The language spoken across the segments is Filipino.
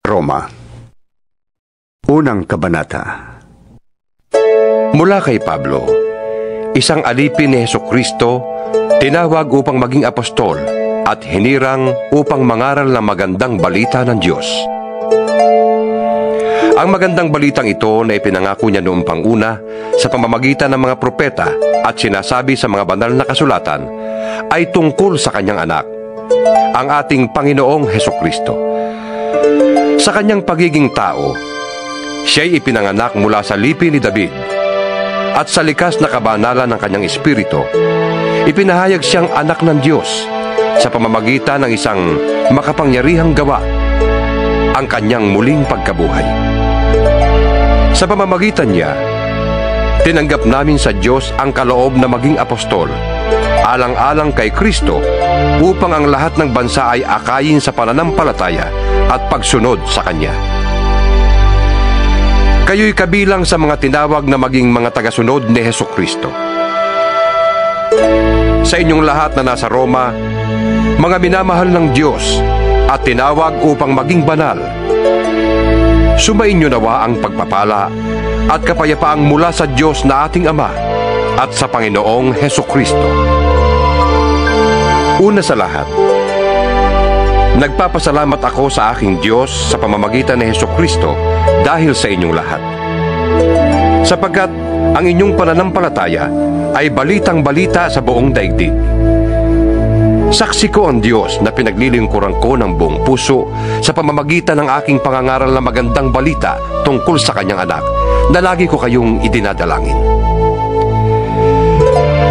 Roma. Unang Kabanata. Mula kay Pablo, isang alipin ni Hesukristo, tinawag upang maging apostol at hinirang upang mangaral ng magandang balita ng Diyos. Ang magandang balitang ito na ipinangako niya noong panguna sa pamamagitan ng mga propeta at sinasabi sa mga banal na kasulatan ay tungkol sa kanyang anak, ang ating Panginoong Hesukristo. Sa kanyang pagiging tao, siya'y ipinanganak mula sa lipi ni David, at sa likas na kabanalan ng kanyang espiritu, ipinahayag siyang anak ng Diyos sa pamamagitan ng isang makapangyarihang gawa, ang kanyang muling pagkabuhay. Sa pamamagitan niya, tinanggap namin sa Diyos ang kaloob na maging apostol, alang-alang kay Kristo, upang ang lahat ng bansa ay akayin sa pananampalataya at pagsunod sa Kanya. Kayo'y kabilang sa mga tinawag na maging mga tagasunod ni Hesukristo. Sa inyong lahat na nasa Roma, mga minamahal ng Diyos at tinawag upang maging banal, sumainyo nawa ang pagpapala at kapayapaang mula sa Diyos na ating Ama at sa Panginoong Hesukristo. Una sa lahat, nagpapasalamat ako sa aking Diyos sa pamamagitan ni Hesukristo dahil sa inyong lahat. Sapagkat ang inyong pananampalataya ay balitang-balita sa buong daigdig. Saksi ko ang Diyos na pinaglilingkuran ko ng buong puso sa pamamagitan ng aking pangangaral na magandang balita tungkol sa kanyang anak, na lagi ko kayong idinadalangin.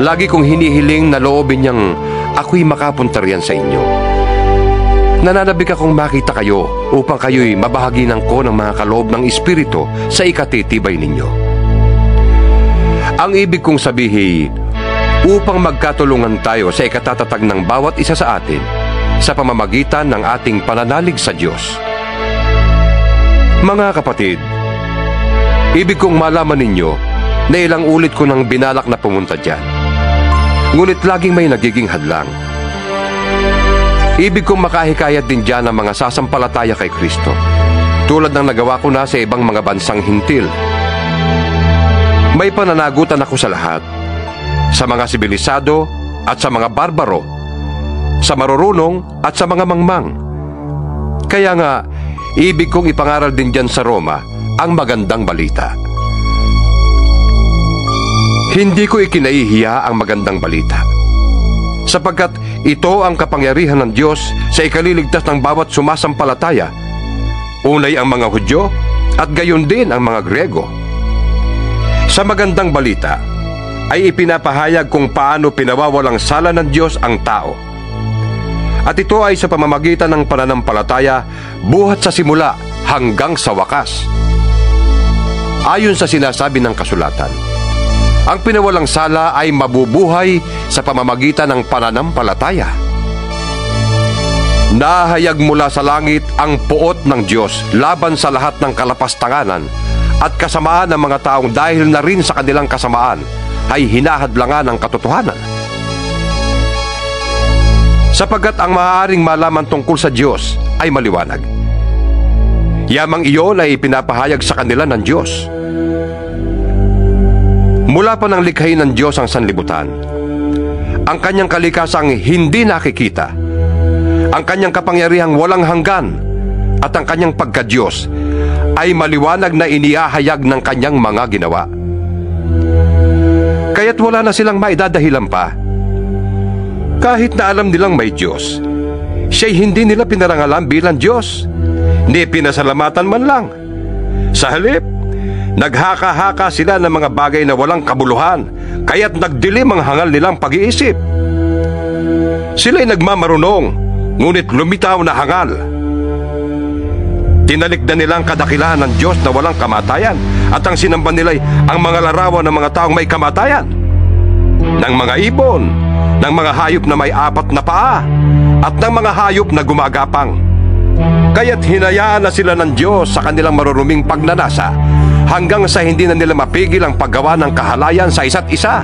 Lagi kong hinihiling na loobin niyang ako'y makapunta riyan sa inyo. Nananabik akong makita kayo upang kayo'y mabahaginan ko ng mga kaloob ng Espiritu sa ikatitibay ninyo. Ang ibig kong sabihin, upang magkatulungan tayo sa ikatatatag ng bawat isa sa atin sa pamamagitan ng ating pananalig sa Diyos. Mga kapatid, ibig kong malaman ninyo na ilang ulit ko nang binalak na pumunta dyan, ngunit laging may nagiging hadlang. Ibig kong makahikayat din dyan ang mga sasampalataya kay Kristo, tulad ng nagawa ko na sa ibang mga bansang hintil. May pananagutan ako sa lahat, sa mga sibilisado at sa mga barbaro, sa marurunong at sa mga mangmang. Kaya nga, ibig kong ipangaral din dyan sa Roma ang magandang balita. Hindi ko ikinahihiya ang magandang balita, sapagkat ito ang kapangyarihan ng Diyos sa ikaliligtas ng bawat sumasampalataya, unay ang mga Hudyo at gayon din ang mga Griego. Sa magandang balita ay ipinapahayag kung paano pinawawalang sala ng Diyos ang tao. At ito ay sa pamamagitan ng pananampalataya buhat sa simula hanggang sa wakas. Ayon sa sinasabi ng kasulatan, ang pinawalang sala ay mabubuhay sa pamamagitan ng pananampalataya. Nahayag mula sa langit ang puot ng Diyos laban sa lahat ng kalapastanganan at kasamaan ng mga taong dahil na rin sa kanilang kasamaan ay hinahadlangan ng katotohanan. Sapagkat ang maaaring malaman tungkol sa Diyos ay maliwanag. Yamang iyon ay ipinapahayag sa kanila ng Diyos. Mula pa ng likhain ng Diyos ang sanlibutan, ang kanyang kalikasang hindi nakikita, ang kanyang kapangyarihang walang hanggan, at ang kanyang pagka-Diyos ay maliwanag na iniahayag ng kanyang mga ginawa. Kaya't wala na silang maidadahilan pa. Kahit na alam nilang may Diyos, siya'y hindi nila pinarangalan bilang Diyos, ni pinasalamatan man lang. Sa halip, naghaka-haka sila ng mga bagay na walang kabuluhan, kaya't nagdilim ang hangal nilang pag-iisip. Sila'y nagmamarunong, ngunit lumitaw na hangal. Tinalikdan nilang kadakilahan ng Diyos na walang kamatayan, at ang sinamba nila'y ang mga larawan ng mga taong may kamatayan, ng mga ibon, ng mga hayop na may 4 na paa, at ng mga hayop na gumagapang. Kaya't hinayaan na sila ng Diyos sa kanilang maruruming pagnanasa, hanggang sa hindi na nila mapigil ang paggawa ng kahalayan sa isa't isa.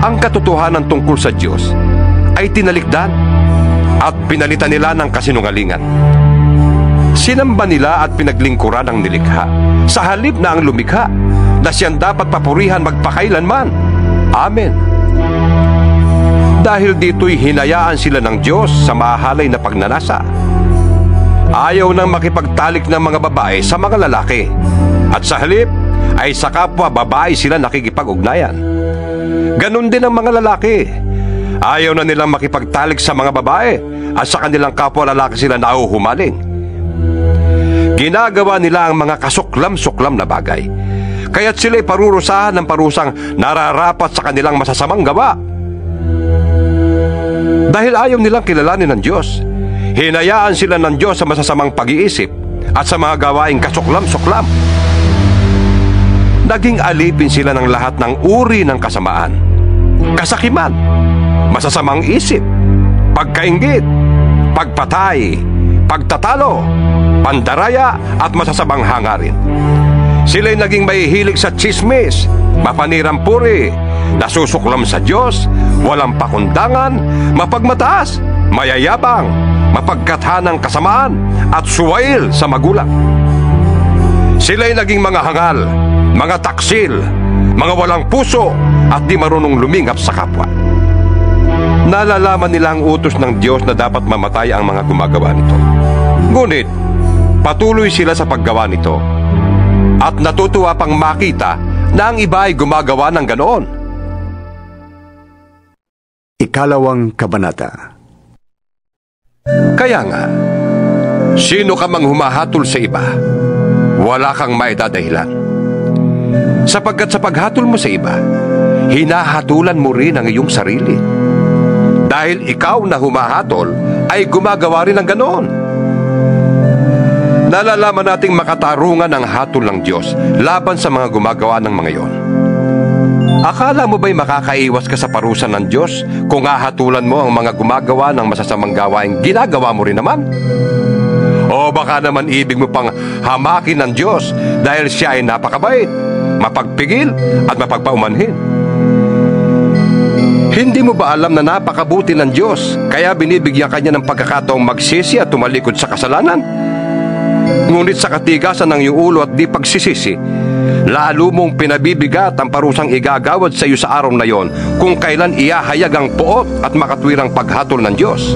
Ang katotohanan tungkol sa Diyos ay tinalikdan at pinalitan nila ng kasinungalingan. Sinamba nila at pinaglingkuran ang nilikha, sa halip na ang lumikha, na siyang dapat papurihan magpakailanman. Amen. Dahil dito'y hinayaan sila ng Diyos sa mahalay na pagnanasa. Ayaw nang makipagtalik ng mga babae sa mga lalaki, at sa halip ay sa kapwa babae sila nakikipag-ugnayan. Ganon din ang mga lalaki. Ayaw na nilang makipagtalik sa mga babae, at sa kanilang kapwa lalaki sila nauhumaling. Ginagawa nila ang mga kasuklam-suklam na bagay, kaya't sila'y parurusahan ng parusang nararapat sa kanilang masasamang gawa. Dahil ayaw nilang kilalanin ng Diyos, hinayaan sila ng Diyos sa masasamang pag-iisip at sa mga gawaing kasuklam-suklam. Naging alipin sila ng lahat ng uri ng kasamaan, kasakiman, masasamang isip, pagkainggit, pagpatay, pagtatalo, pandaraya at masasamang hangarin. Sila'y naging mahihilig sa tsismis, mapanirang puri, nasusuklam sa Diyos, walang pakundangan, mapagmataas, mayayabang, mapagkathanang kasamaan, at suwail sa magulang. Sila'y naging mga hangal, mga taksil, mga walang puso, at di marunong lumingap sa kapwa. Nalalaman nila ang utos ng Diyos na dapat mamatay ang mga gumagawa nito. Ngunit, patuloy sila sa paggawa nito, at natutuwa pang makita na ang iba ay gumagawa ng ganoon. Ikalawang kabanata. Kaya nga, sino ka mang humahatol sa iba, wala kang maidadahilan. Sapagkat sa paghatol mo sa iba, hinahatulan mo rin ang iyong sarili. Dahil ikaw na humahatol ay gumagawa rin ng ganoon. Nalalaman nating makatarungan ang hatol ng Diyos laban sa mga gumagawa ng mga iyon. Akala mo ba'y makakaiwas ka sa parusa ng Diyos kung hahatulan mo ang mga gumagawa ng masasamang gawaing ginagawa mo rin naman? O baka naman ibig mo pang hamakin ng Diyos dahil siya ay napakabait, mapagpigil at mapagpaumanhin? Hindi mo ba alam na napakabuti ng Diyos kaya binibigyan kanya ng pagkakataong magsisi at tumalikod sa kasalanan? Ngunit sa katigasan ng iyong ulo at di pagsisisi, lalo mong pinabibigat ang parusang igagawad sa iyo sa araw na yon kung kailan iyahayag ang puot at makatwirang paghatol ng Diyos.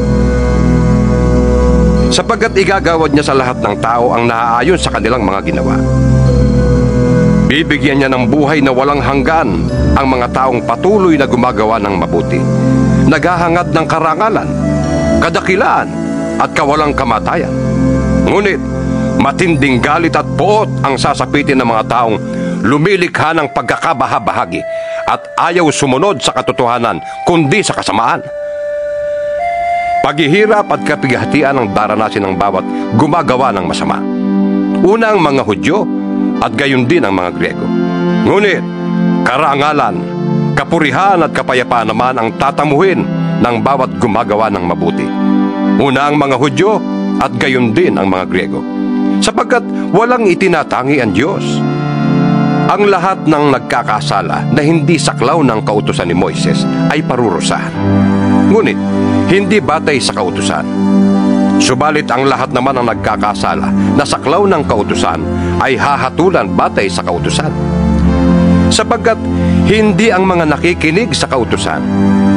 Sapagkat igagawad niya sa lahat ng tao ang naaayon sa kanilang mga ginawa. Bibigyan niya ng buhay na walang hanggan ang mga taong patuloy na gumagawa ng mabuti, naghahangad ng karangalan, kadakilaan at kawalang kamatayan. Ngunit matinding galit at puot ang sasapitin ng mga taong lumilikha ng pagkakabahabahagi at ayaw sumunod sa katotohanan kundi sa kasamaan. Paghihirap at kapighatian ang daranasin ng bawat gumagawa ng masama. Una ang mga Hudyo at gayon din ang mga Griego. Ngunit karangalan, kapurihan at kapayapaan naman ang tatamuhin ng bawat gumagawa ng mabuti. Una ang mga Hudyo at gayon din ang mga Griego, sapagkat walang itinatangi ang Diyos. Ang lahat ng nagkakasala na hindi saklaw ng kautusan ni Moises ay parurusahan, ngunit hindi batay sa kautusan. Subalit ang lahat naman ng nagkakasala na saklaw ng kautusan ay hahatulan batay sa kautusan. Sapagkat hindi ang mga nakikinig sa kautusan,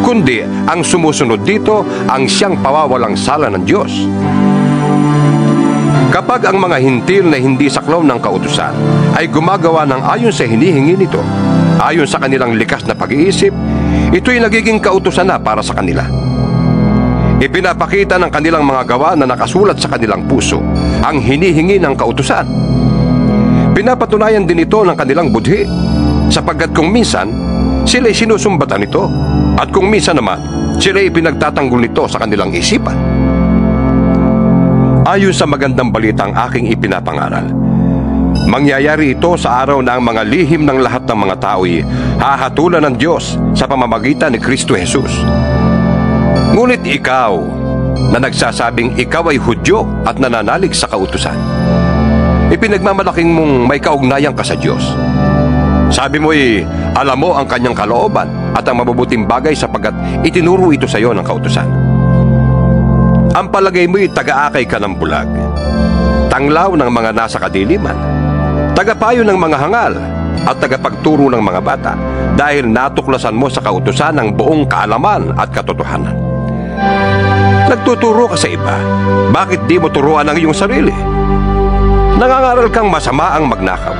kundi ang sumusunod dito ang siyang pawawalang sala ng Diyos. Kapag ang mga hintil na hindi saklaw ng kautusan ay gumagawa ng ayon sa hinihingi nito, ayon sa kanilang likas na pag-iisip, ito'y nagiging kautusan na para sa kanila. Ipinapakita ng kanilang mga gawa na nakasulat sa kanilang puso ang hinihingi ng kautusan. Pinapatunayan din ito ng kanilang budhi, sapagkat kung minsan sila'y sinusumbatan nito, at kung minsan naman sila'y pinagtatanggol nito sa kanilang isipan. Ayon sa magandang balitang aking ipinapangaral, mangyayari ito sa araw na ang mga lihim ng lahat ng mga tao'y hahatulan ng Diyos sa pamamagitan ni Kristo Jesus. Ngunit ikaw, na nagsasabing ikaw ay Hudyo at nananalig sa kautusan, ipinagmamalaking mong may kaugnayan ka sa Diyos. Sabi mo'y alam mo ang kanyang kalooban at ang mabubuting bagay sapagkat itinuro ito sa iyo ng kautusan. Ang palagay mo'y taga-akay ka ng bulag. tanglaw ng mga nasa kadiliman, tagapayo ng mga hangal, at tagapagturo ng mga bata, dahil natuklasan mo sa kautusan ang buong kaalaman at katotohanan. Nagtuturo ka sa iba, bakit di mo turuan ang iyong sarili? Nangangaral kang masama ang magnakaw.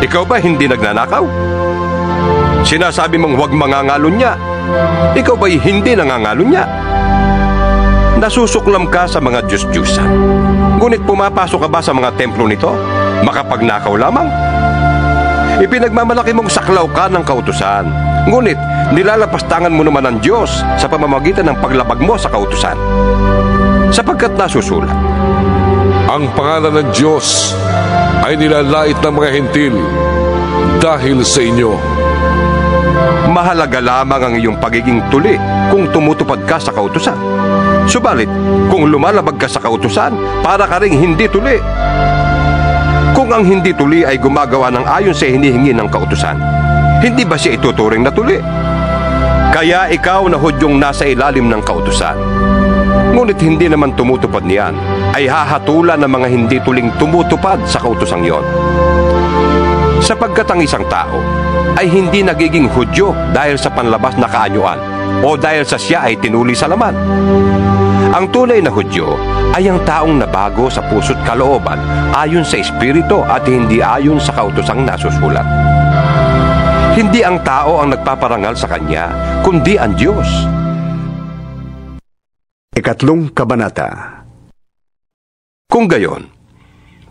Ikaw ba hindi nagnanakaw? Sinasabi mong huwag mangangalunya. Ikaw ba'y hindi nangangalunya? Nasusuklam ka sa mga Diyos-Diyusan. Ngunit pumapasok ka ba sa mga templo nito? Makapagnakaw lamang? Ipinagmamalaki mong saklaw ka ng kautusan. Ngunit nilalapastangan mo naman ang Diyos sa pamamagitan ng paglabag mo sa kautusan. Sapagkat nasusulat, ang pangalan ng Diyos ay nilalait ng mga hentil dahil sa inyo. mahalaga lamang ang iyong pagiging tuli kung tumutupad ka sa kautusan. Subalit, kung lumalabag ka sa kautusan, para ka ring hindi tuli. Kung ang hindi tuli ay gumagawa ng ayon sa hinihingi ng kautusan, hindi ba siya ituturing na tuli? Kaya ikaw na Hudyong nasa ilalim ng kautusan, ngunit hindi naman tumutupad niyan, ay hahatulan ng mga hindi tuling tumutupad sa kautusang yon. Sapagkat ang isang tao ay hindi nagiging Hudyo dahil sa panlabas na kaanyuan o dahil sa siya ay tinuli sa laman. Ang tunay na Hudyo ay ang taong nabago sa puso't kalooban ayon sa Espiritu at hindi ayon sa kautusang nasusulat. Hindi ang tao ang nagpaparangal sa kanya, kundi ang Diyos. Ikatlong Kabanata. Kung gayon,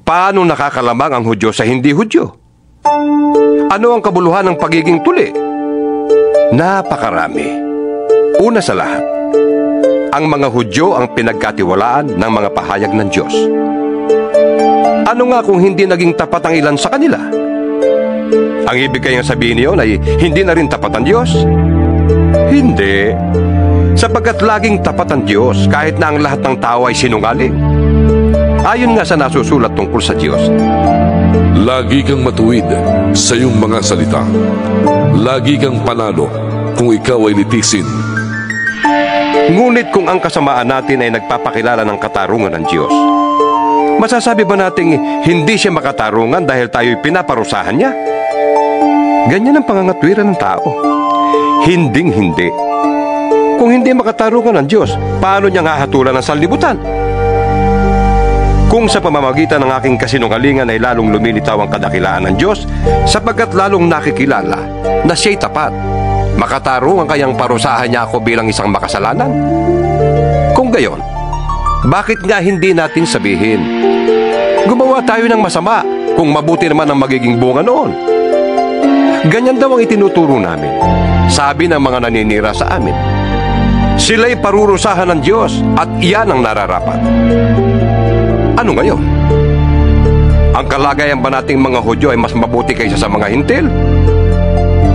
paano nakakalamang ang Hudyo sa hindi Hudyo? Ano ang kabuluhan ng pagiging tuli? Napakarami. Una sa lahat, ang mga Hudyo ang pinagkatiwalaan ng mga pahayag ng Diyos. Ano nga kung hindi naging tapat ang ilan sa kanila? Ang ibig kayang sabihin niyon ay hindi na rin tapat ang Diyos? Hindi. Sapagkat laging tapat ang Diyos kahit na ang lahat ng tao ay sinungaling. Ayon nga sa nasusulat tungkol sa Diyos, lagi kang matuwid sa iyong mga salita. Lagi kang panalo kung ikaw ay litisin. Ngunit kung ang kasamaan natin ay nagpapakilala ng katarungan ng Diyos, masasabi ba nating hindi siya makatarungan dahil tayo'y pinaparusahan niya? Ganyan ang pangangatwiran ng tao. Hinding-hindi. Kung hindi makatarungan ng Diyos, paano niya hahatulan ng sanlibutan? Kung sa pamamagitan ng aking kasinungalingan ay lalong lumilitaw ang kadakilaan ng Diyos, sapagkat lalong nakikilala na siya'y tapat, makatarungan kayang parusahan niya ako bilang isang makasalanan? Kung gayon, bakit nga hindi natin sabihin, gumawa tayo ng masama kung mabuti naman ang magiging bunga noon? Ganyan daw ang itinuturo namin, sabi ng mga naninira sa amin. Sila'y parurusahan ng Diyos at iyan ang nararapat. Ano ngayon? Ang kalagayan ba nating mga Hudyo ay mas mabuti kaysa sa mga hintil?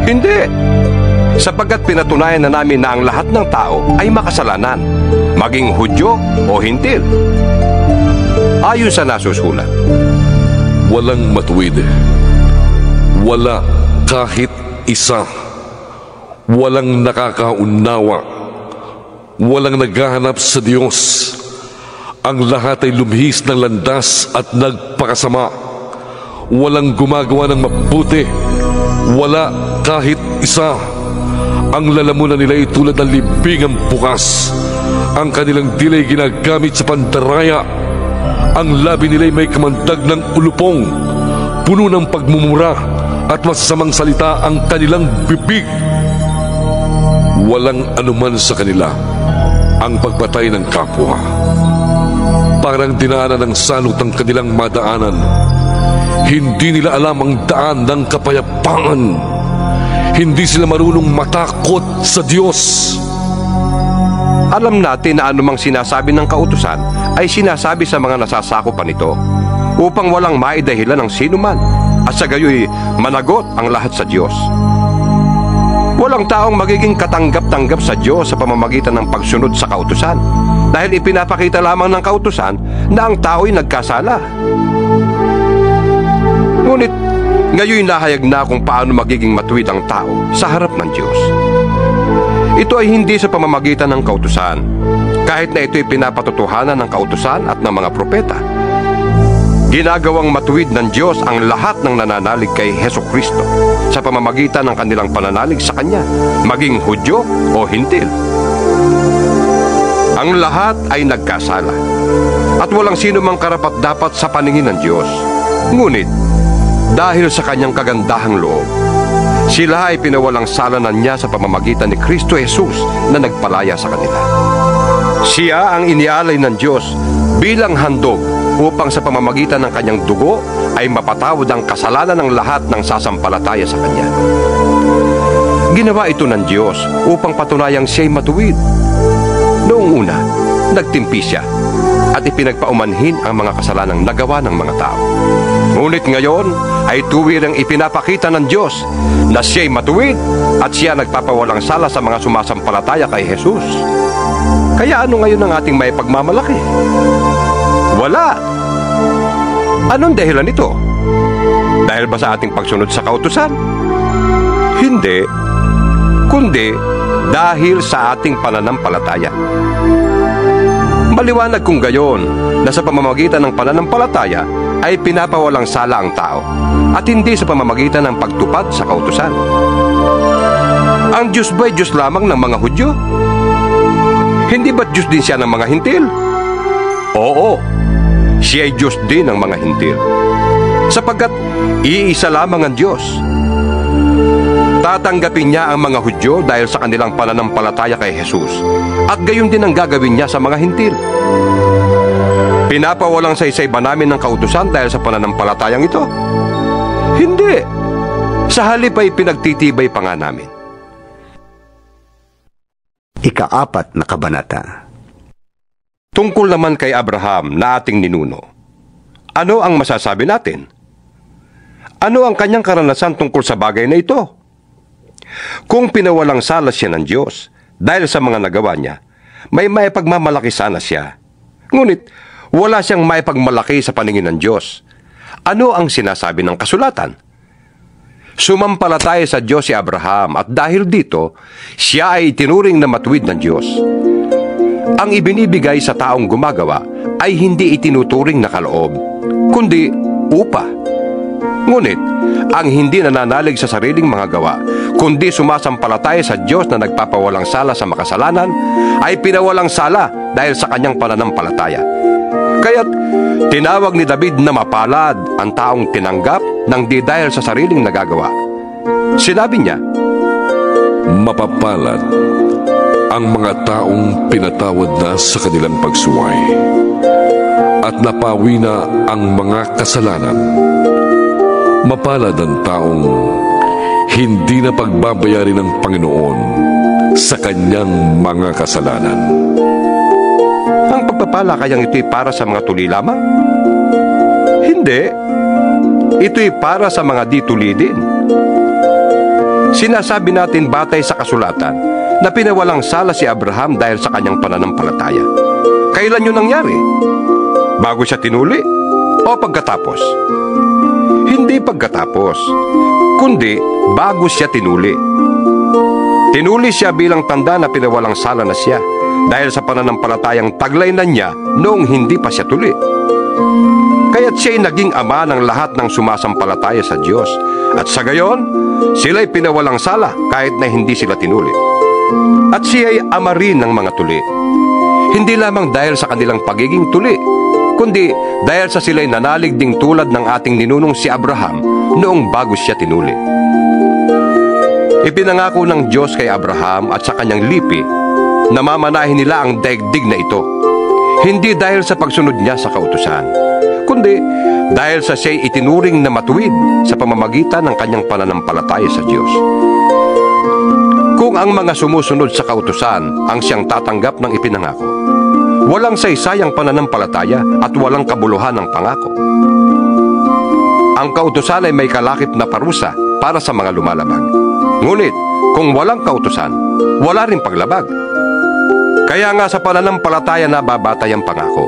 Hindi. Sapagkat pinatunayan na namin na ang lahat ng tao ay makasalanan, maging Hudyo o hintil. Ayon sa nasusulat, Walang matuwid. Wala kahit isa. Walang nakakaunawa. Walang naghahanap sa Diyos. Ang lahat ay lumihis ng landas at nagpakasama. Walang gumagawa ng mabuti. Wala kahit isa. Ang lalamunan nila ay tulad ng libingang bukas. Ang kanilang dilay ginagamit sa pandaraya. Ang labi nila ay may kamandag ng ulupong. Puno ng pagmumura at masasamang salita ang kanilang bibig. Walang anuman sa kanila ang pagpatay ng kapwa. Parang dinaanan ng salot ang kanilang madaanan. Hindi nila alam ang daan ng kapayapaan. Hindi sila marunong matakot sa Diyos. alam natin na anumang sinasabi ng kautusan ay sinasabi sa mga nasasakupan nito upang walang maidahilan ng sinuman at sa gayoy managot ang lahat sa Diyos. Walang taong magiging katanggap-tanggap sa Diyos sa pamamagitan ng pagsunod sa kautusan dahil ipinapakita lamang ng kautusan na ang tao'y nagkasala. Ngunit ngayon nahayag na kung paano magiging matuwid ang tao sa harap ng Diyos. Ito ay hindi sa pamamagitan ng kautusan, kahit na ito'y pinapatotohanan ng kautusan at ng mga propeta. Ginagawang matuwid ng Diyos ang lahat ng nananalig kay Hesukristo sa pamamagitan ng kanilang pananalig sa Kanya, maging Hudyo o Hintil. Ang lahat ay nagkasala at walang sino mang karapat-dapat sa paningin ng Diyos. Ngunit, dahil sa Kanyang kagandahang loob, sila ay pinawalang salanan Niya sa pamamagitan ni Kristo Jesus na nagpalaya sa kanila. Siya ang inialay ng Diyos bilang handog upang sa pamamagitan ng Kanyang dugo ay mapatawad ang kasalanan ng lahat ng sasampalataya sa Kanya. Ginawa ito ng Diyos upang patunayang siya'y matuwid. Noong una, nagtimpi siya at ipinagpaumanhin ang mga kasalanang nagawa ng mga tao. Ngunit ngayon ay tuwirang ipinapakita ng Diyos na siya'y matuwid at siya nagpapawalang sala sa mga sumasampalataya kay Jesus. Kaya ano ngayon ang ating may pagmamalaki? Wala. Anong dahilan nito? Dahil ba sa ating pagsunod sa kautusan? Hindi. Kundi dahil sa ating pananampalataya. Maliwanag kung gayon na sa pamamagitan ng pananampalataya ay pinapawalang sala ang tao at hindi sa pamamagitan ng pagtupad sa kautusan. Ang Diyos ba'y Diyos lamang ng mga Hudyo? Hindi ba't Diyos din siya ng mga Hintil? Oo, siya ay Diyos din ng mga Hintil, sapagkat iisa lamang ang Diyos. Tatanggapin niya ang mga Hudyo dahil sa kanilang pananampalataya kay Jesus, at gayon din ang gagawin niya sa mga Hintil. Pinapawalang saysay ba namin ng kautusan dahil sa pananampalatayang ito? Hindi. Sa halip ay pinagtitibay pa nga namin. Ika-4 na kabanata. Tungkol naman kay Abraham na ating ninuno, ano ang masasabi natin? Ano ang kanyang karanasan tungkol sa bagay na ito? Kung pinawalang sala siya ng Diyos dahil sa mga nagawa niya, may maipagmamalaki sana siya. Ngunit wala siyang maipagmalaki sa paningin ng Diyos. Ano ang sinasabi ng kasulatan? Sumampalataya sa Diyos si Abraham at dahil dito, siya ay itinuring na matuwid ng Diyos. Ang ibinibigay sa taong gumagawa ay hindi itinuturing na kaloob, kundi upa. Ngunit, ang hindi nananalig sa sariling mga gawa, kundi sumasampalataya sa Diyos na nagpapawalang sala sa makasalanan, ay pinawalang sala dahil sa kanyang pananampalataya. Kaya't tinawag ni David na mapalad ang taong tinanggap ng di dahil sa sariling nagagawa. Sinabi niya, Mapapalad ang mga taong pinatawad na sa kanilang pagsuway at napawi na ang mga kasalanan. Mapalad ang taong hindi na pagbabayarin ng Panginoon sa kanyang mga kasalanan. ang pagpapala kayang ito'y para sa mga tuli lamang? Hindi. Ito'y para sa mga di tuli din. Sinasabi natin batay sa kasulatan na pinawalang sala si Abraham dahil sa kanyang pananampalataya. Kailan yun nangyari? Bago siya tinuli o pagkatapos? Hindi pagkatapos, kundi bago siya tinuli. Tinuli siya bilang tanda na pinawalang sala na siya dahil sa pananampalatayang taglay na niya noong hindi pa siya tuli. Kaya't siya'y naging ama ng lahat ng sumasampalataya sa Diyos. At sa gayon, sila'y pinawalang sala kahit na hindi sila tinuli. At siya'y ama rin ng mga tuli. Hindi lamang dahil sa kanilang pagiging tuli, kundi dahil sa sila'y nanalig ding tulad ng ating ninunong si Abraham noong bago siya tinuli. Ipinangako ng Diyos kay Abraham at sa kanyang lipi na mamanahin nila ang daigdig na ito. Hindi dahil sa pagsunod niya sa kautusan, kundi dahil sa siya'y itinuring na matuwid sa pamamagitan ng kanyang pananampalataya sa Diyos. Kung ang mga sumusunod sa kautusan ang siyang tatanggap ng ipinangako, walang saysayang pananampalataya at walang kabuluhan ng pangako. Ang kautusan ay may kalakip na parusa para sa mga lumalabag. Ngunit, kung walang kautusan, wala rin paglabag. Kaya nga sa pananampalataya na babatay ang pangako,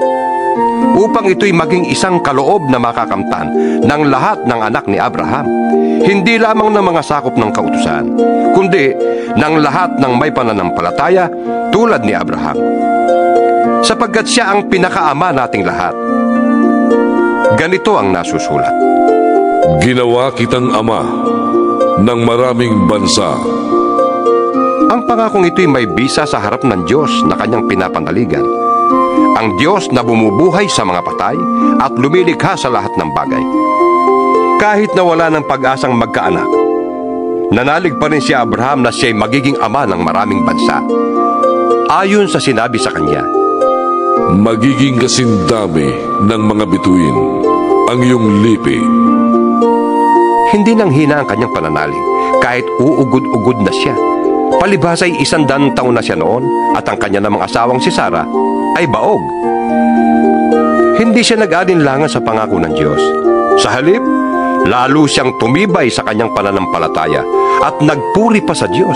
upang ito'y maging isang kaloob na makakamtan ng lahat ng anak ni Abraham, hindi lamang ng mga sakop ng kautusan, kundi ng lahat ng may pananampalataya tulad ni Abraham. Sapagkat siya ang pinakaama nating lahat. Ganito ang nasusulat. Ginawa kitang ama ng maraming bansa. Ang pangakong ito'y may bisa sa harap ng Diyos na kanyang pinapanaligan. Ang Diyos na bumubuhay sa mga patay at lumilikha sa lahat ng bagay. Kahit na wala ng pag-asang magkaanak, nanalig pa rin si Abraham na siya'y magiging ama ng maraming bansa. Ayon sa sinabi sa kanya, Magiging kasindami ng mga bituin ang iyong lipi. Hindi nang hina ang kanyang pananalig kahit uugod-ugod na siya. Palibhas ay 100 taon na siya noon at ang kanya namang asawang si Sarah ay baog. Hindi siya nag-alinlangan sa pangako ng Diyos. Sa halip, lalo siyang tumibay sa kanyang pananampalataya at nagpuri pa sa Diyos.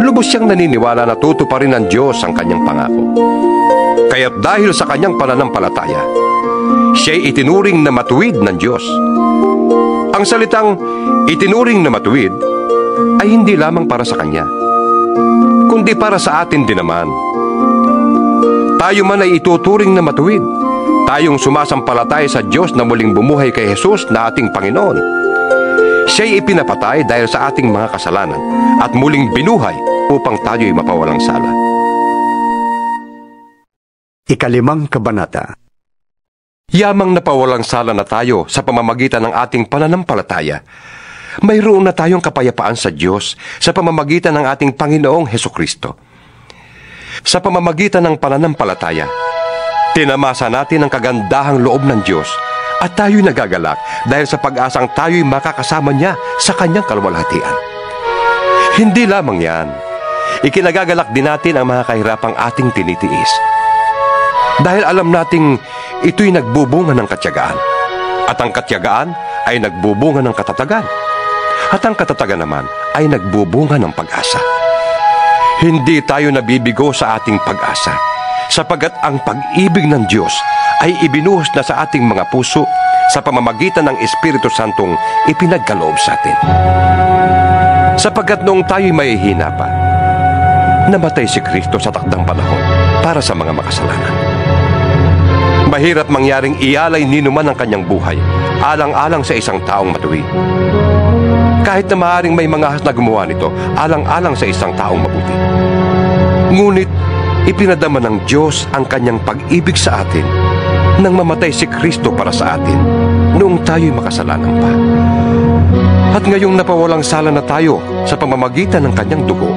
Lubos siyang naniniwala na tutuparin ng Diyos ang kanyang pangako. Kaya't dahil sa kanyang pananampalataya, siya'y itinuring na matuwid ng Diyos. Ang salitang itinuring na matuwid ay hindi lamang para sa kanya, kundi para sa atin din naman. Tayo man ay ituturing na matuwid, tayong sumasampalataya sa Diyos na muling bumuhay kay Jesus na ating Panginoon. Siya'y ipinapatay dahil sa ating mga kasalanan at muling binuhay upang tayo'y mapawalang sala. 5 Kabanata. Yamang napawalang sala na tayo sa pamamagitan ng ating pananampalataya, mayroon na tayong kapayapaan sa Diyos sa pamamagitan ng ating Panginoong Hesukristo. Sa pamamagitan ng pananampalataya, tinamasa natin ang kagandahang loob ng Diyos at tayo'y nagagalak dahil sa pag-asang tayo'y makakasama niya sa kanyang kaluwalhatian. Hindi lamang yan, ikinagagalak din natin ang mga kahirapang ating tinitiis. Dahil alam nating ito'y nagbubunga ng katiyagaan, at ang katiyagaan ay nagbubunga ng katatagan, at ang katatagan naman ay nagbubunga ng pag-asa. Hindi tayo nabibigo sa ating pag-asa, sapagat ang pag-ibig ng Diyos ay ibinuhos na sa ating mga puso sa pamamagitan ng Espiritu Santong ipinagkaloob sa atin. Sapagat noong tayo'y mahihina pa, namatay si Kristo sa takdang panahon para sa mga makasalanan. Mahirap mangyaring ialay ninuman ang kanyang buhay alang-alang sa isang taong matuwid. Kahit na maaaring may mga ahas na gumawa nito alang-alang sa isang taong mabuti. Ngunit ipinadama ng Diyos ang kanyang pag-ibig sa atin nang mamatay si Kristo para sa atin noong tayo'y makasalanan pa. At ngayong napawalang sala na tayo sa pamamagitan ng kanyang dugo,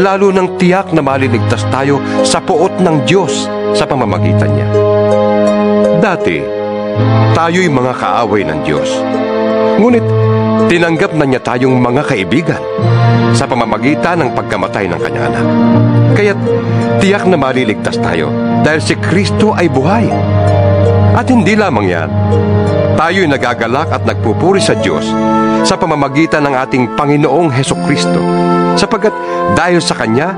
lalo nang tiyak na maliligtas tayo sa poot ng Diyos sa pamamagitan niya. Dati, tayo'y mga kaaway ng Diyos. Ngunit, tinanggap na niya tayong mga kaibigan sa pamamagitan ng pagkamatay ng kanyang anak. Kaya't tiyak na maliligtas tayo dahil si Kristo ay buhay. At hindi lamang yan, tayo'y nagagalak at nagpupuri sa Diyos sa pamamagitan ng ating Panginoong Hesukristo, sapagkat dahil sa Kanya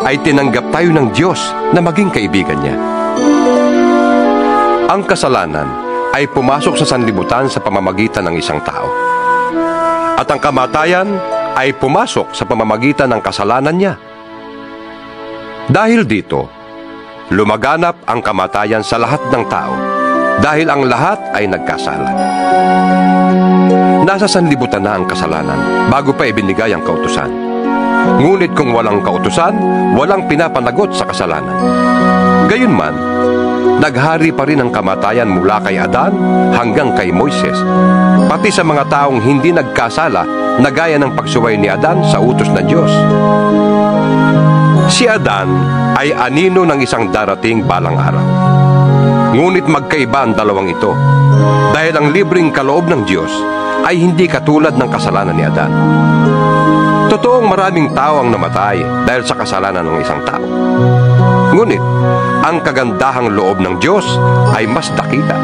ay tinanggap tayo ng Diyos na maging kaibigan niya. Ang kasalanan ay pumasok sa sanlibutan sa pamamagitan ng isang tao. At ang kamatayan ay pumasok sa pamamagitan ng kasalanan niya. Dahil dito, lumaganap ang kamatayan sa lahat ng tao dahil ang lahat ay nagkasala. Nasa sanlibutan na ang kasalanan bago pa ibinigay ang kautusan. Ngunit kung walang kautusan, walang pinapanagot sa kasalanan. Gayunman, naghari pa rin ang kamatayan mula kay Adan hanggang kay Moises, pati sa mga taong hindi nagkasala na gaya ng pagsuway ni Adan sa utos ng Diyos. Si Adan ay anino ng isang darating balang araw. Ngunit magkaiba ang dalawang ito, dahil ang libreng kaloob ng Diyos ay hindi katulad ng kasalanan ni Adan. Totoong maraming tao ang namatay dahil sa kasalanan ng isang tao. Ngunit, ang kagandahang loob ng Diyos ay mas dakila,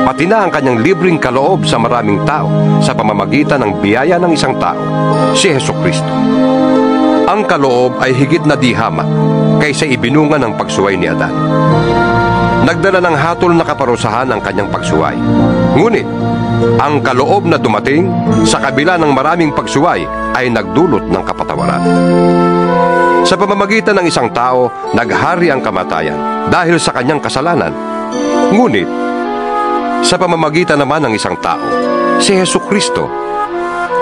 pati na ang kanyang libreng kaloob sa maraming tao sa pamamagitan ng biyaya ng isang tao, si Hesukristo. Ang kaloob ay higit na di hamak kaysa ibinunga ng pagsuway ni Adan. Nagdala ng hatol na kaparusahan ang kanyang pagsuway. Ngunit, ang kaloob na dumating sa kabila ng maraming pagsuway ay nagdulot ng kapatawaran. Sa pamamagitan ng isang tao, naghari ang kamatayan dahil sa kanyang kasalanan. Ngunit, Sa pamamagitan naman ng isang tao, si Hesukristo,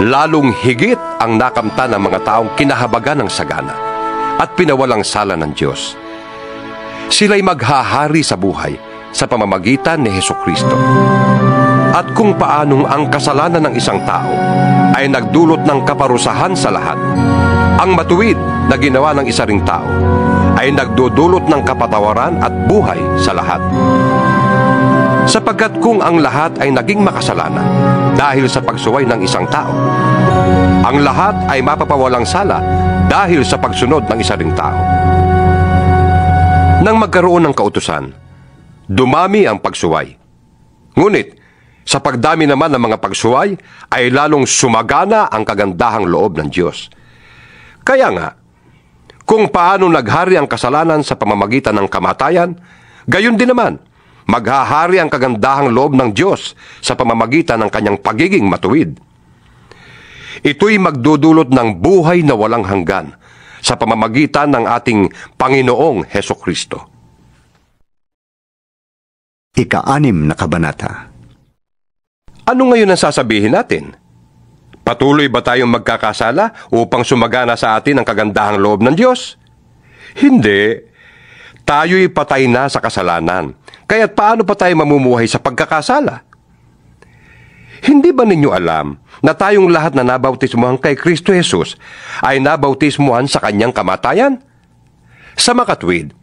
lalong higit ang nakamtan ng mga taong kinahabagan ng sagana at pinawalang sala ng Diyos. Sila'y maghahari sa buhay sa pamamagitan ni Hesukristo. At kung paanong ang kasalanan ng isang tao ay nagdulot ng kaparusahan sa lahat, ang matuwid na ginawa ng isa ring tao ay nagdudulot ng kapatawaran at buhay sa lahat. Sapagkat kung ang lahat ay naging makasalanan dahil sa pagsuway ng isang tao, ang lahat ay mapapawalang sala dahil sa pagsunod ng isa ring tao. Nang magkaroon ng kautusan, dumami ang pagsuway. Ngunit, sa pagdami naman ng mga pagsuway, ay lalong sumagana ang kagandahang loob ng Diyos. Kaya nga, kung paano naghari ang kasalanan sa pamamagitan ng kamatayan, gayon din naman, maghahari ang kagandahang loob ng Diyos sa pamamagitan ng kanyang pagiging matuwid. Ito'y magdudulot ng buhay na walang hanggan sa pamamagitan ng ating Panginoong Hesukristo. Ika-6 na kabanata. Ano ngayon ang sasabihin natin? Patuloy ba tayong magkakasala upang sumagana sa atin ang kagandahang loob ng Diyos? Hindi. Tayo'y patay na sa kasalanan. Kaya't paano pa tayo mamumuhay sa pagkakasala? Hindi ba ninyo alam na tayong lahat na nabautismuhan kay Kristo Jesus ay nabautismuhan sa kanyang kamatayan? Sa makatwid,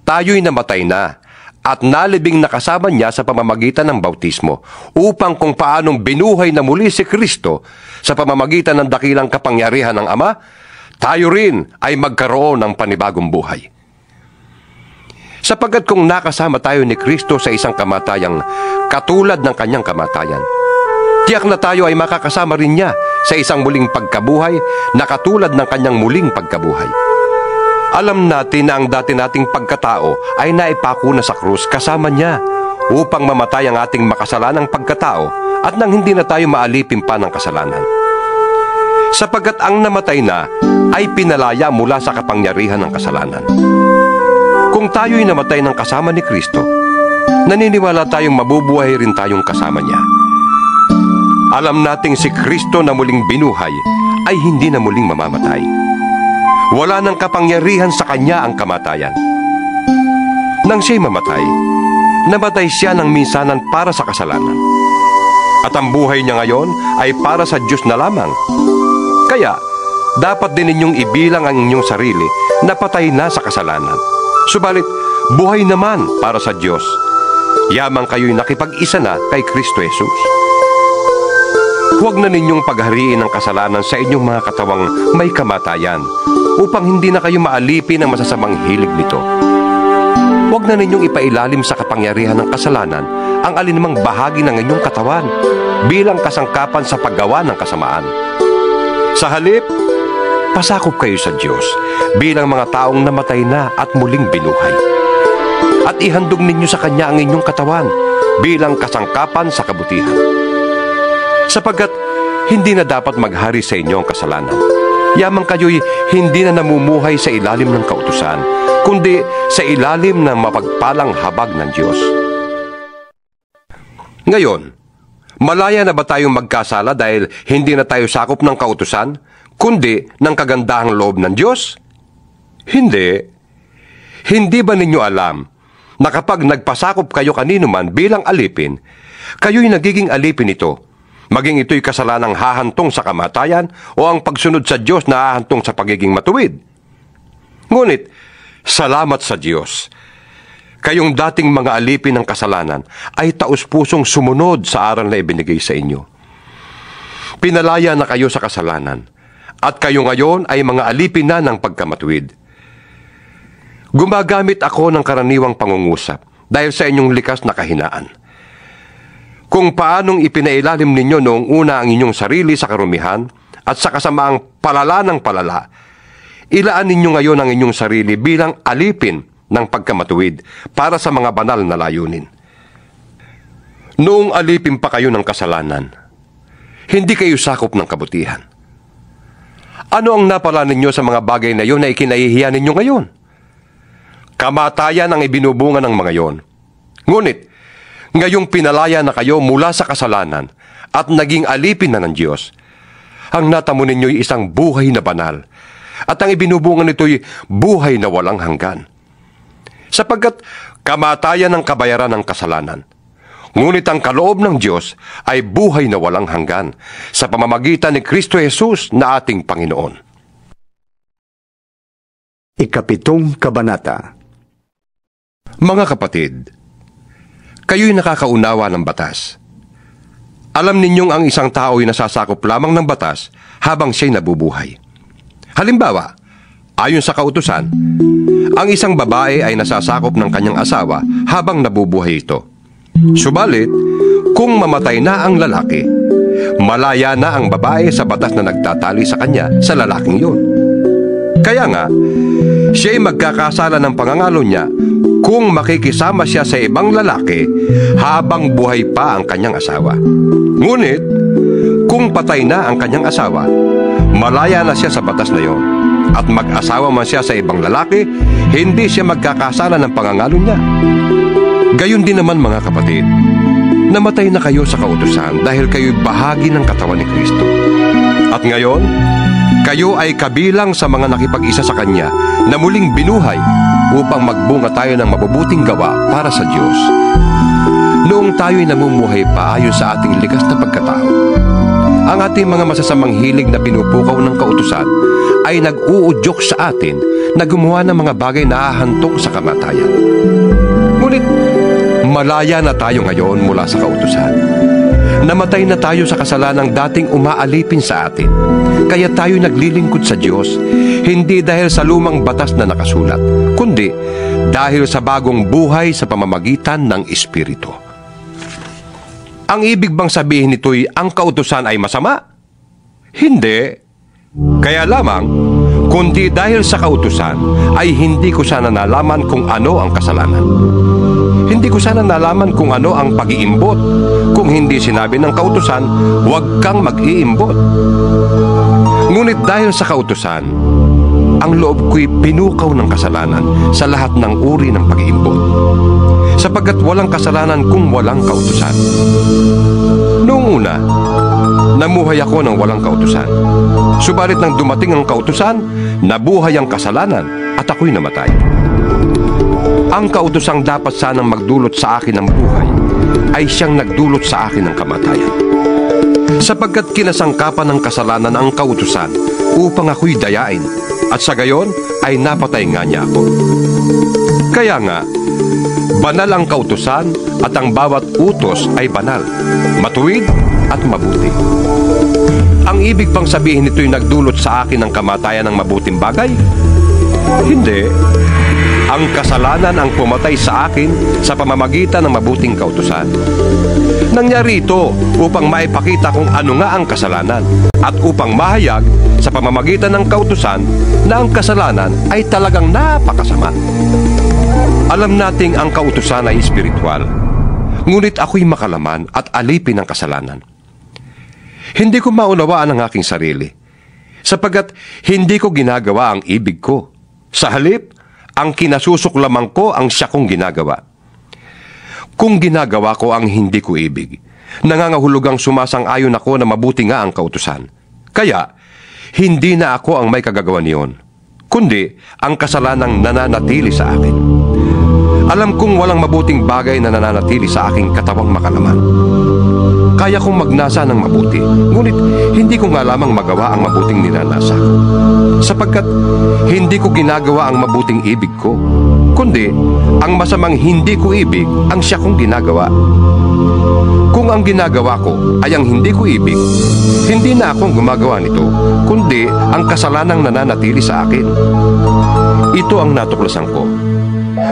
tayo'y namatay na at nalibing nakasama niya sa pamamagitan ng bautismo upang kung paanong binuhay na muli si Kristo sa pamamagitan ng dakilang kapangyarihan ng Ama, tayo rin ay magkaroon ng panibagong buhay. Sapagkat kung nakasama tayo ni Kristo sa isang kamatayang katulad ng kanyang kamatayan, tiyak na tayo ay makakasama rin niya sa isang muling pagkabuhay na katulad ng kanyang muling pagkabuhay. Alam natin na ang dati nating pagkatao ay naipako na sa krus kasama niya upang mamatay ang ating makasalanang pagkatao at nang hindi na tayo maalipin pa ng kasalanan. Sapagkat ang namatay na ay pinalaya mula sa kapangyarihan ng kasalanan. Kung tayo'y namatay ng kasama ni Kristo, naniniwala tayong mabubuhay rin tayong kasama niya. Alam nating si Kristo na muling binuhay ay hindi na muling mamamatay. Wala nang kapangyarihan sa kanya ang kamatayan. Nang siya'y mamatay, namatay siya ng minsanan para sa kasalanan. At ang buhay niya ngayon ay para sa Diyos na lamang. Kaya, dapat din ninyong ibilang ang inyong sarili na patay na sa kasalanan. Subalit, buhay naman para sa Diyos. Yamang kayo'y nakipag-isa na kay Kristo Jesus. Huwag na ninyong paghariin ang kasalanan sa inyong mga katawang may kamatayan upang hindi na kayo maalipin ng masasamang hilig nito. Huwag na ninyong ipailalim sa kapangyarihan ng kasalanan ang alinmang bahagi ng inyong katawan bilang kasangkapan sa paggawa ng kasamaan. Sa halip, pasakop kayo sa Diyos bilang mga taong namatay na at muling binuhay. At ihandog ninyo sa Kanya ang inyong katawan bilang kasangkapan sa kabutihan. Sapagkat hindi na dapat maghari sa inyo ang kasalanan. Yamang kayo'y hindi na namumuhay sa ilalim ng kautusan, kundi sa ilalim ng mapagpalang habag ng Diyos. Ngayon, malaya na ba tayong magkasala dahil hindi na tayo sakop ng kautusan, kundi ng kagandahang loob ng Diyos? Hindi. Hindi ba ninyo alam na kapag nagpasakop kayo kanino man bilang alipin, kayo'y nagiging alipin ito, maging ito'y kasalanang hahantong sa kamatayan o ang pagsunod sa Diyos na hahantong sa pagiging matuwid. Ngunit, salamat sa Diyos. Kayong dating mga alipin ng kasalanan ay taus-pusong sumunod sa aral na ibinigay sa inyo. Pinalaya na kayo sa kasalanan at kayo ngayon ay mga alipin na ng pagkamatuwid. Gumagamit ako ng karaniwang pangungusap dahil sa inyong likas na kahinaan. Kung paanong ipinailalim ninyo noong una ang inyong sarili sa karumihan at sa kasamaang palala ng palala, ilaan ninyo ngayon ang inyong sarili bilang alipin ng pagkamatuwid para sa mga banal na layunin. Noong alipin pa kayo ng kasalanan, hindi kayo sakop ng kabutihan. Ano ang napala ninyo sa mga bagay na iyon na ikinahihiya ninyo ngayon? Kamatayan ang ibinubunga ng mga iyon. Ngunit, Ngayong pinalaya na kayo mula sa kasalanan at naging alipin na ng Diyos, ang natamo ninyo'y isang buhay na banal, at ang ibinubungan nito'y buhay na walang hanggan. Sapagkat kamatayan ang kabayaran ng kasalanan, ngunit ang kaloob ng Diyos ay buhay na walang hanggan sa pamamagitan ni Kristo Jesus na ating Panginoon. Ikapitong Kabanata. Mga kapatid, kayo'y nakakaunawa ng batas. Alam ninyong ang isang tao'y nasasakop lamang ng batas habang siya'y nabubuhay. Halimbawa, ayon sa kautusan, ang isang babae ay nasasakop ng kanyang asawa habang nabubuhay ito. Subalit, kung mamatay na ang lalaki, malaya na ang babae sa batas na nagtatali sa kanya sa lalaking yun. Kaya nga, siya'y magkakasala ng pangangalo niya kung makikisama siya sa ibang lalaki habang buhay pa ang kanyang asawa. Ngunit, kung patay na ang kanyang asawa, malaya na siya sa batas na yon, at mag-asawa man siya sa ibang lalaki, hindi siya magkakasala ng pangangalo niya. Gayon din naman mga kapatid, namatay na kayo sa kautusan dahil kayo'y bahagi ng katawan ni Kristo. At ngayon, kayo ay kabilang sa mga nakipag-isa sa Kanya na muling binuhay upang magbunga tayo ng mabubuting gawa para sa Diyos. Noong tayo'y namumuhay pa ayon sa ating likas na pagkatao, ang ating mga masasamang hilig na pinupukaw ng kautusan ay nag-uudyok sa atin na gumawa ng mga bagay na ahantong sa kamatayan. Ngunit, malaya na tayo ngayon mula sa kautusan. Namatay na tayo sa kasalanang dating umaalipin sa atin. Kaya tayo naglilingkod sa Diyos, hindi dahil sa lumang batas na nakasulat, kundi dahil sa bagong buhay sa pamamagitan ng Espiritu. Ang ibig bang sabihin nito'y ang kautusan ay masama? Hindi. Kaya lamang, kundi dahil sa kautusan ay hindi ko sana nalaman kung ano ang kasalanan. Hindi ko sana nalaman kung ano ang pag-iimbot kung hindi sinabi ng kautusan, huwag kang mag-iimbot. Ngunit dahil sa kautusan, ang loob ko'y pinukaw ng kasalanan sa lahat ng uri ng pag-iimbot, sapagkat walang kasalanan kung walang kautusan. Noong una, namuhay ako ng walang kautusan. Subalit nang dumating ang kautusan, nabuhay ang kasalanan at ako'y namatay. Ang kautusang dapat sanang magdulot sa akin ng buhay ay siyang nagdulot sa akin ng kamatayan. Sapagkat kinasangkapan ng kasalanan ang kautusan upang ako'y dayain, at sa gayon ay napatay nga niya ako. Kaya nga, banal ang kautusan at ang bawat utos ay banal, matuwid at mabuti. Ang ibig bang sabihin nito'y nagdulot sa akin ng kamatayan ng mabuting bagay? Hindi. Ang kasalanan ang pumatay sa akin sa pamamagitan ng mabuting kautusan. Nangyari ito upang maipakita kung ano nga ang kasalanan at upang mahayag sa pamamagitan ng kautusan na ang kasalanan ay talagang napakasama. Alam nating ang kautusan ay espiritual, ngunit ako'y makalaman at alipin ng kasalanan. Hindi ko maunawaan ang aking sarili, sapagkat hindi ko ginagawa ang ibig ko. Sa halip, ang kinasusuklaman ko ang siya kong ginagawa. Kung ginagawa ko ang hindi ko ibig, nangangahulugang sumasang-ayon ako na mabuti nga ang kautusan. Kaya, hindi na ako ang may kagagawa niyon, kundi ang kasalanang nananatili sa akin. Alam kong walang mabuting bagay na nananatili sa aking katawang makalaman. Kaya kong magnasa ng mabuti, ngunit hindi ko nga lamang magawa ang mabuting ninanasa ko. Sapagkat hindi ko ginagawa ang mabuting ibig ko, kundi ang masamang hindi ko ibig ang siya kong ginagawa. Kung ang ginagawa ko ay ang hindi ko ibig, hindi na akong gumagawa nito, kundi ang kasalanang nananatili sa akin. Ito ang natuklasan ko.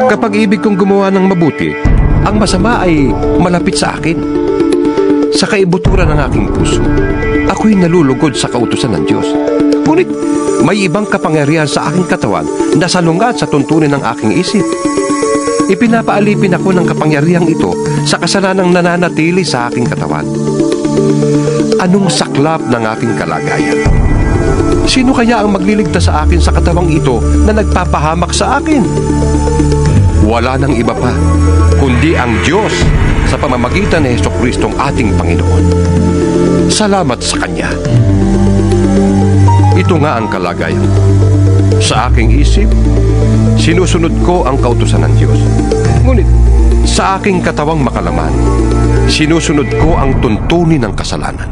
Kapag ibig kong gumawa ng mabuti, ang masama ay malapit sa akin. Sa kaibuturan ng aking puso, ako'y nalulugod sa kautusan ng Diyos. Ngunit may ibang kapangyarihan sa aking katawan na salungat sa tuntunin ng aking isip. Ipinapaalipin ako ng kapangyarihang ito sa kasalanang nananatili sa aking katawan. Anong saklap ng aking kalagayan? Sino kaya ang magliligtas sa akin sa katawang ito na nagpapahamak sa akin? Wala nang iba pa, kundi ang Diyos sa pamamagitan ni Jesucristong ating Panginoon. Salamat sa Kanya. Ito nga ang kalagayan. Sa aking isip, sinusunod ko ang kautusan ng Diyos. Ngunit, sa aking katawang makalaman, sinusunod ko ang tuntunin ng kasalanan.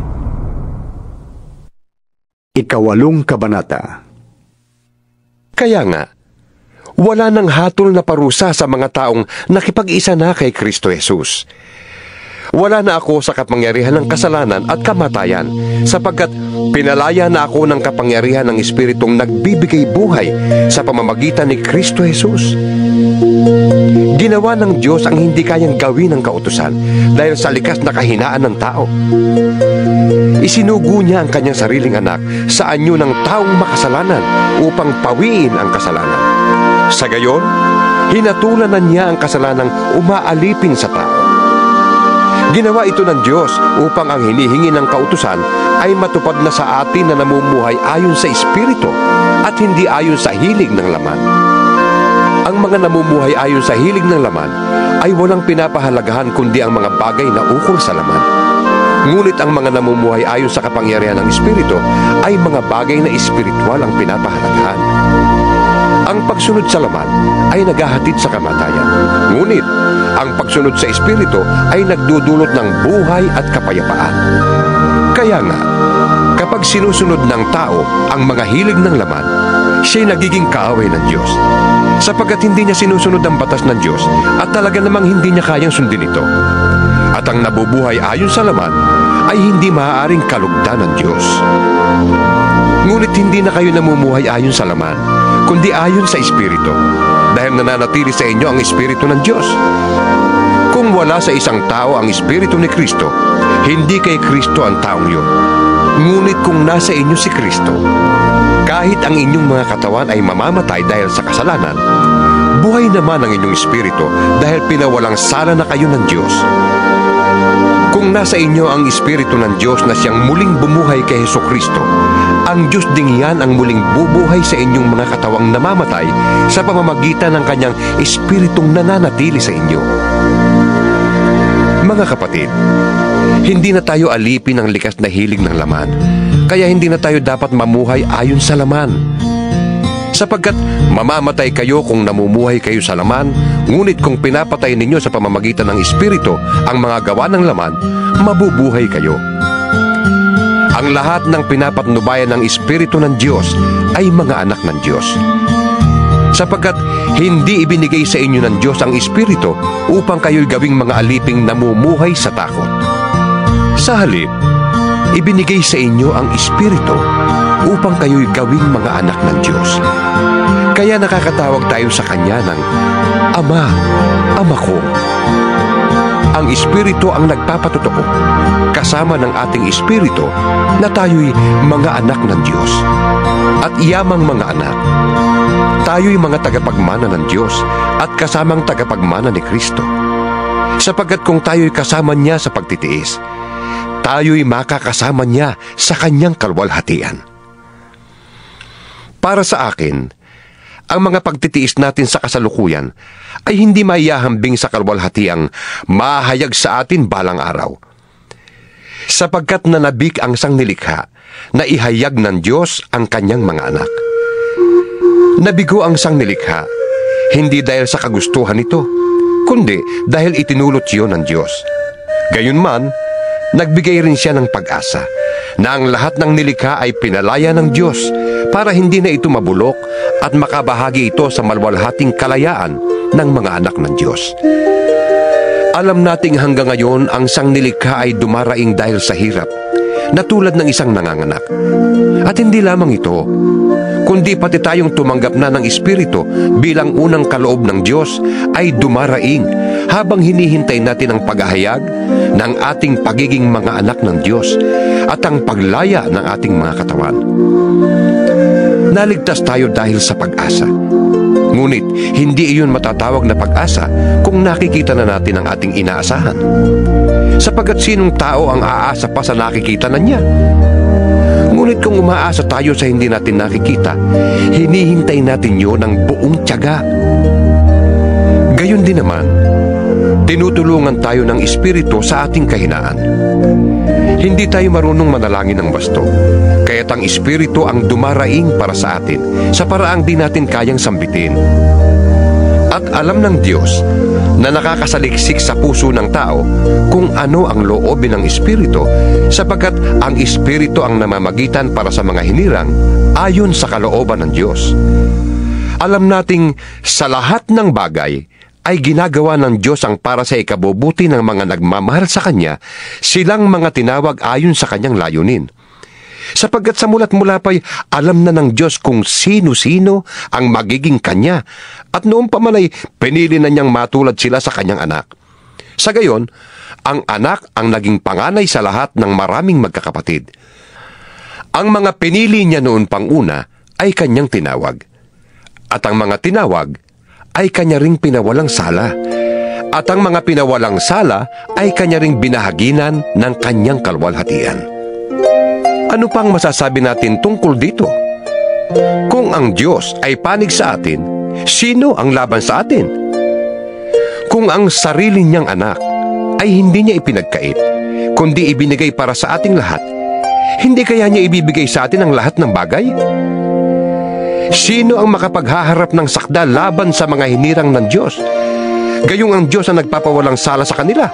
Ikawalong kabanata. Kaya nga, wala nang hatol na parusa sa mga taong nakipag-isa na kay Kristo Jesus. Wala na ako sa kapangyarihan ng kasalanan at kamatayan, sapagkat pinalaya na ako ng kapangyarihan ng Espiritong nagbibigay buhay sa pamamagitan ni Kristo Jesus. Ginawa ng Diyos ang hindi kayang gawin ng kautusan dahil sa likas na kahinaan ng tao. Isinugo niya ang kanyang sariling anak sa anyo ng taong makasalanan upang pawiin ang kasalanan. Sa gayon, hinatulanan niya ang kasalanang umaalipin sa tao. Ginawa ito ng Diyos upang ang hinihingi ng kautusan ay matupad na sa atin na namumuhay ayon sa Espiritu at hindi ayon sa hilig ng laman. Ang mga namumuhay ayon sa hilig ng laman ay walang pinapahalagahan kundi ang mga bagay na ukol sa laman. Ngunit ang mga namumuhay ayon sa kapangyarihan ng Espiritu ay mga bagay na espiritual ang pinapahalagahan. Ang pagsunod sa laman ay naghahatid sa kamatayan. Ngunit, ang pagsunod sa Espiritu ay nagdudulot ng buhay at kapayapaan. Kaya nga, kapag sinusunod ng tao ang mga hilig ng laman, siya'y nagiging kaaway ng Diyos. Sapagkat hindi niya sinusunod ang batas ng Diyos at talaga namang hindi niya kayang sundin ito. At ang nabubuhay ayon sa laman ay hindi maaaring kalugdan ng Diyos. Ngunit hindi na kayo namumuhay ayon sa laman, kundi ayon sa Espiritu, dahil nananatili sa inyo ang Espiritu ng Diyos. Kung wala sa isang tao ang Espiritu ni Kristo, hindi kay Kristo ang taong yun. Ngunit kung nasa inyo si Kristo, kahit ang inyong mga katawan ay mamamatay dahil sa kasalanan, buhay naman ang inyong Espiritu dahil pinawalang sala na kayo ng Diyos. Kung nasa inyo ang Espiritu ng Diyos na siyang muling bumuhay kay Jesucristo, ang Diyos ding yan ang muling bubuhay sa inyong mga katawang namamatay sa pamamagitan ng kanyang Espiritong nananatili sa inyo. Mga kapatid, hindi na tayo alipin ng likas na hilig ng laman, kaya hindi na tayo dapat mamuhay ayon sa laman. Sapagkat mamamatay kayo kung namumuhay kayo sa laman, ngunit kung pinapatay ninyo sa pamamagitan ng Espiritu ang mga gawa ng laman, mabubuhay kayo. Ang lahat ng pinapatnubayan ng Espiritu ng Diyos ay mga anak ng Diyos. Sapagkat hindi ibinigay sa inyo ng Diyos ang Espiritu upang kayo'y gawing mga aliping namumuhay sa takot. Sa halip, ibinigay sa inyo ang Espiritu upang kayo'y gawing mga anak ng Diyos. Kaya nakakatawag tayo sa Kanya ng Ama, Ama ko. Ang Espiritu ang nagpapatotoo, kasama ng ating Espiritu, na tayo'y mga anak ng Diyos. At iyamang mga anak, tayo'y mga tagapagmana ng Diyos at kasamang tagapagmana ni Kristo. Sapagkat kung tayo'y kasama niya sa pagtitiis, tayo'y makakasama niya sa kanyang kalwalhatian. Para sa akin, ang mga pagtitiis natin sa kasalukuyan ay hindi maihahambing sa kalwalhatiang mahayag sa atin balang araw. Sapagkat nanabik ang sangnilikha na ihayag ng Diyos ang kanyang mga anak. Nabigo ang sangnilikha, hindi dahil sa kagustuhan nito, kundi dahil itinulot yun ng Diyos. Gayunman, nagbigay rin siya ng pag-asa na ang lahat ng nilikha ay pinalaya ng Diyos para hindi na ito mabulok at makabahagi ito sa malwalhating kalayaan ng mga anak ng Diyos. Alam nating hanggang ngayon ang sangnilikha ay dumaraing dahil sa hirap, na tulad ng isang nanganganak. At hindi lamang ito, kundi pati tayong tumanggap na ng Espiritu bilang unang kaloob ng Diyos ay dumaraing habang hinihintay natin ang paghahayag ng ating pagiging mga anak ng Diyos at ang paglaya ng ating mga katawan. Naligtas tayo dahil sa pag-asa. Ngunit hindi iyon matatawag na pag-asa kung nakikita na natin ang ating inaasahan. Sapagkat sinong tao ang aasa pa sa nakikita na niya? Ngunit kung umaasa tayo sa hindi natin nakikita, hinihintay natin yun ng buong tiyaga. Gayon din naman, tinutulungan tayo ng Espiritu sa ating kahinaan. Hindi tayo marunong manalangin ng basto, kaya't ang Espiritu ang dumaraing para sa atin sa paraang di natin kayang sambitin. At alam ng Diyos na nakakasaliksik sa puso ng tao kung ano ang loobin ng Espiritu, sapagkat ang Espiritu ang namamagitan para sa mga hinirang ayon sa kalooban ng Diyos. Alam nating sa lahat ng bagay ay ginagawa ng Diyos ang para sa ikabubuti ng mga nagmamahal sa Kanya, silang mga tinawag ayon sa Kanyang layunin. Sapagkat sa mula't mula pa'y alam na ng Diyos kung sino-sino ang magiging Kanya, at noong pa man ay pinili na niyang matulad sila sa Kanyang anak. Sa gayon, ang anak ang naging panganay sa lahat ng maraming magkakapatid. Ang mga pinili niya noon pang una ay Kanyang tinawag, at ang mga tinawag ay Kanya ring pinawalang sala, at ang mga pinawalang sala ay Kanya ring binahaginan ng Kanyang kalwalhatian. Ano pang masasabi natin tungkol dito? Kung ang Diyos ay panig sa atin, sino ang laban sa atin? Kung ang sarili niyang anak ay hindi niya ipinagkait, kundi ibinigay para sa ating lahat, hindi kaya niya ibibigay sa atin ang lahat ng bagay? Sino ang makapaghaharap ng sakda laban sa mga hinirang ng Diyos? Gayong ang Diyos ang nagpapawalang sala sa kanila.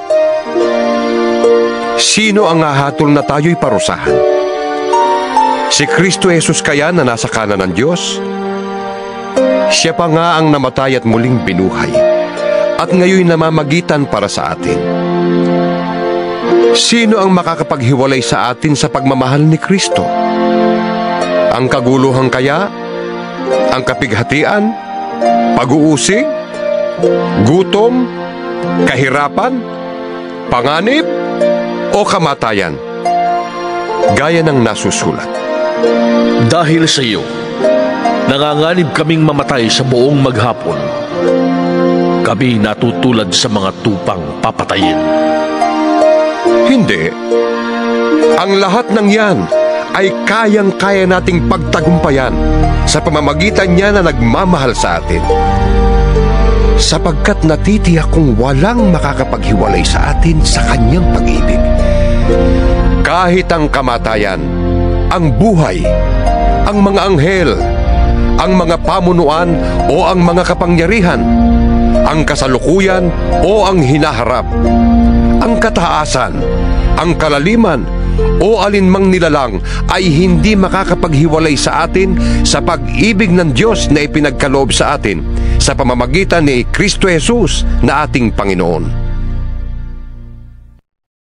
Sino ang hahatol na tayo'y parusahan? Si Kristo Jesus kaya na nasa kanan ng Diyos? Siya pa nga ang namatay at muling binuhay, at ngayon namamagitan para sa atin. Sino ang makakapaghiwalay sa atin sa pagmamahal ni Kristo? Ang kaguluhan kaya? Ang kapighatian? Pag-uusig? Gutom? Kahirapan? Panganib? O kamatayan? Gaya ng nasusulat. Dahil sa iyo, nanganganib kaming mamatay sa buong maghapon. Kami natutulad sa mga tupang papatayin. Hindi. Ang lahat ng yan ay kayang-kaya nating pagtagumpayan sa pamamagitan niya na nagmamahal sa atin. Sapagkat natitiyak kung walang makakapaghiwalay sa atin sa Kanyang pag-ibig. Kahit ang kamatayan, ang buhay, ang mga anghel, ang mga pamunuan o ang mga kapangyarihan, ang kasalukuyan o ang hinaharap, ang kataasan, ang kalaliman o alinmang nilalang ay hindi makakapaghiwalay sa atin sa pag-ibig ng Diyos na ipinagkaloob sa atin sa pamamagitan ni Kristo Jesus na ating Panginoon.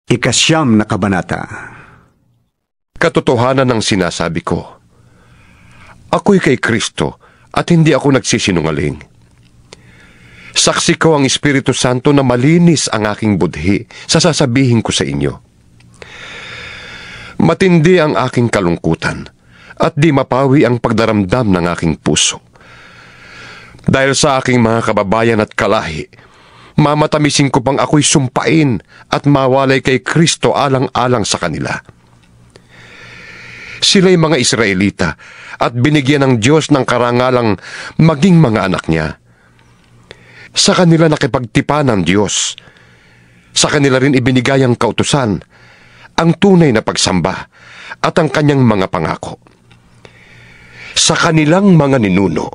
Ikasyam na kabanata. Katotohanan ng sinasabi ko. Ako'y kay Kristo at hindi ako nagsisinungaling. Saksi ko ang Espiritu Santo na malinis ang aking budhi sa sasabihin ko sa inyo. Matindi ang aking kalungkutan at di mapawi ang pagdaramdam ng aking puso. Dahil sa aking mga kababayan at kalahi, mamatamisin ko pang ako'y sumpain at mawalay kay Kristo alang-alang sa kanila. Sila'y mga Israelita at binigyan ng Diyos ng karangalang maging mga anak niya. Sa kanila nakipagtipa ng Diyos. Sa kanila rin ibinigay ang kautusan, ang tunay na pagsamba at ang Kanyang mga pangako. Sa kanilang mga ninuno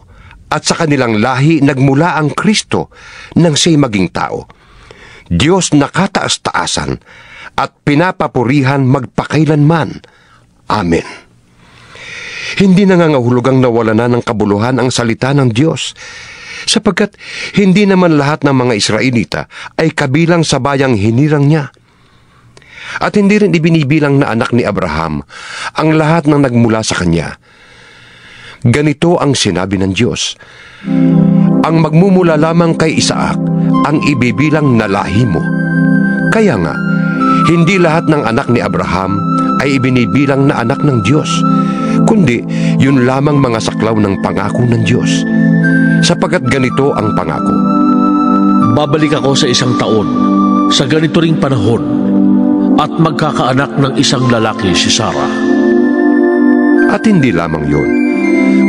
at sa kanilang lahi nagmula ang Kristo nang siya'y maging tao. Diyos na kataas-taasan at pinapapurihan magpakailanman. Amen. Hindi nangangahulugang nawala na ng kabuluhan ang salita ng Diyos, sapagkat hindi naman lahat ng mga Israelita ay kabilang sa bayang hinirang niya. At hindi rin ibinibilang na anak ni Abraham ang lahat ng nagmula sa kanya. Ganito ang sinabi ng Diyos: ang magmumula lamang kay Isaac ang ibibilang na lahi mo. Kaya nga, hindi lahat ng anak ni Abraham ay ibinibilang na anak ng Diyos, kundi yun lamang mga saklaw ng pangako ng Diyos. Sapagkat ganito ang pangako: babalik ako sa 1 taon, sa ganito ring panahon, at magkakaanak ng isang lalaki si Sarah. At hindi lamang yun.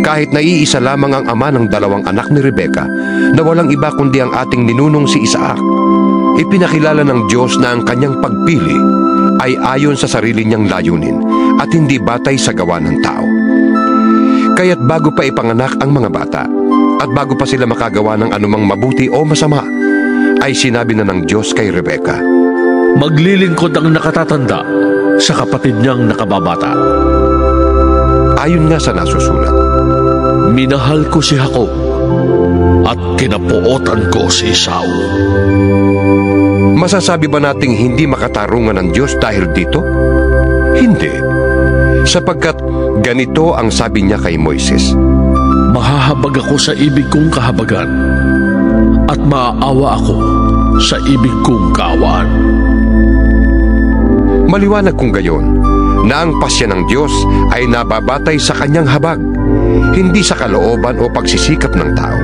Kahit naiisa lamang ang ama ng 2 anak ni Rebecca na walang iba kundi ang ating ninunong si Isaac, ipinakilala ng Diyos na ang kanyang pagpili ay ayon sa sarili niyang layunin at hindi batay sa gawa ng tao. Kaya't bago pa ipanganak ang mga bata at bago pa sila makagawa ng anumang mabuti o masama, ay sinabi na ng Diyos kay Rebecca, Maglilingkod ang nakatatanda sa kapatid niyang nakababata. Ayon nga sa nasusulat, Minahal ko si Jacob at kinapuotan ko si Esau. Masasabi ba nating hindi makatarungan ng Diyos dahil dito? Hindi. Sapagkat ganito ang sabi niya kay Moises, Mahahabag ako sa ibig kong kahabagan at maaawa ako sa ibig kong kaawaan. Maliwanag kung gayon na ang pasya ng Diyos ay nababatay sa kanyang habag, hindi sa kalooban o pagsisikap ng tao.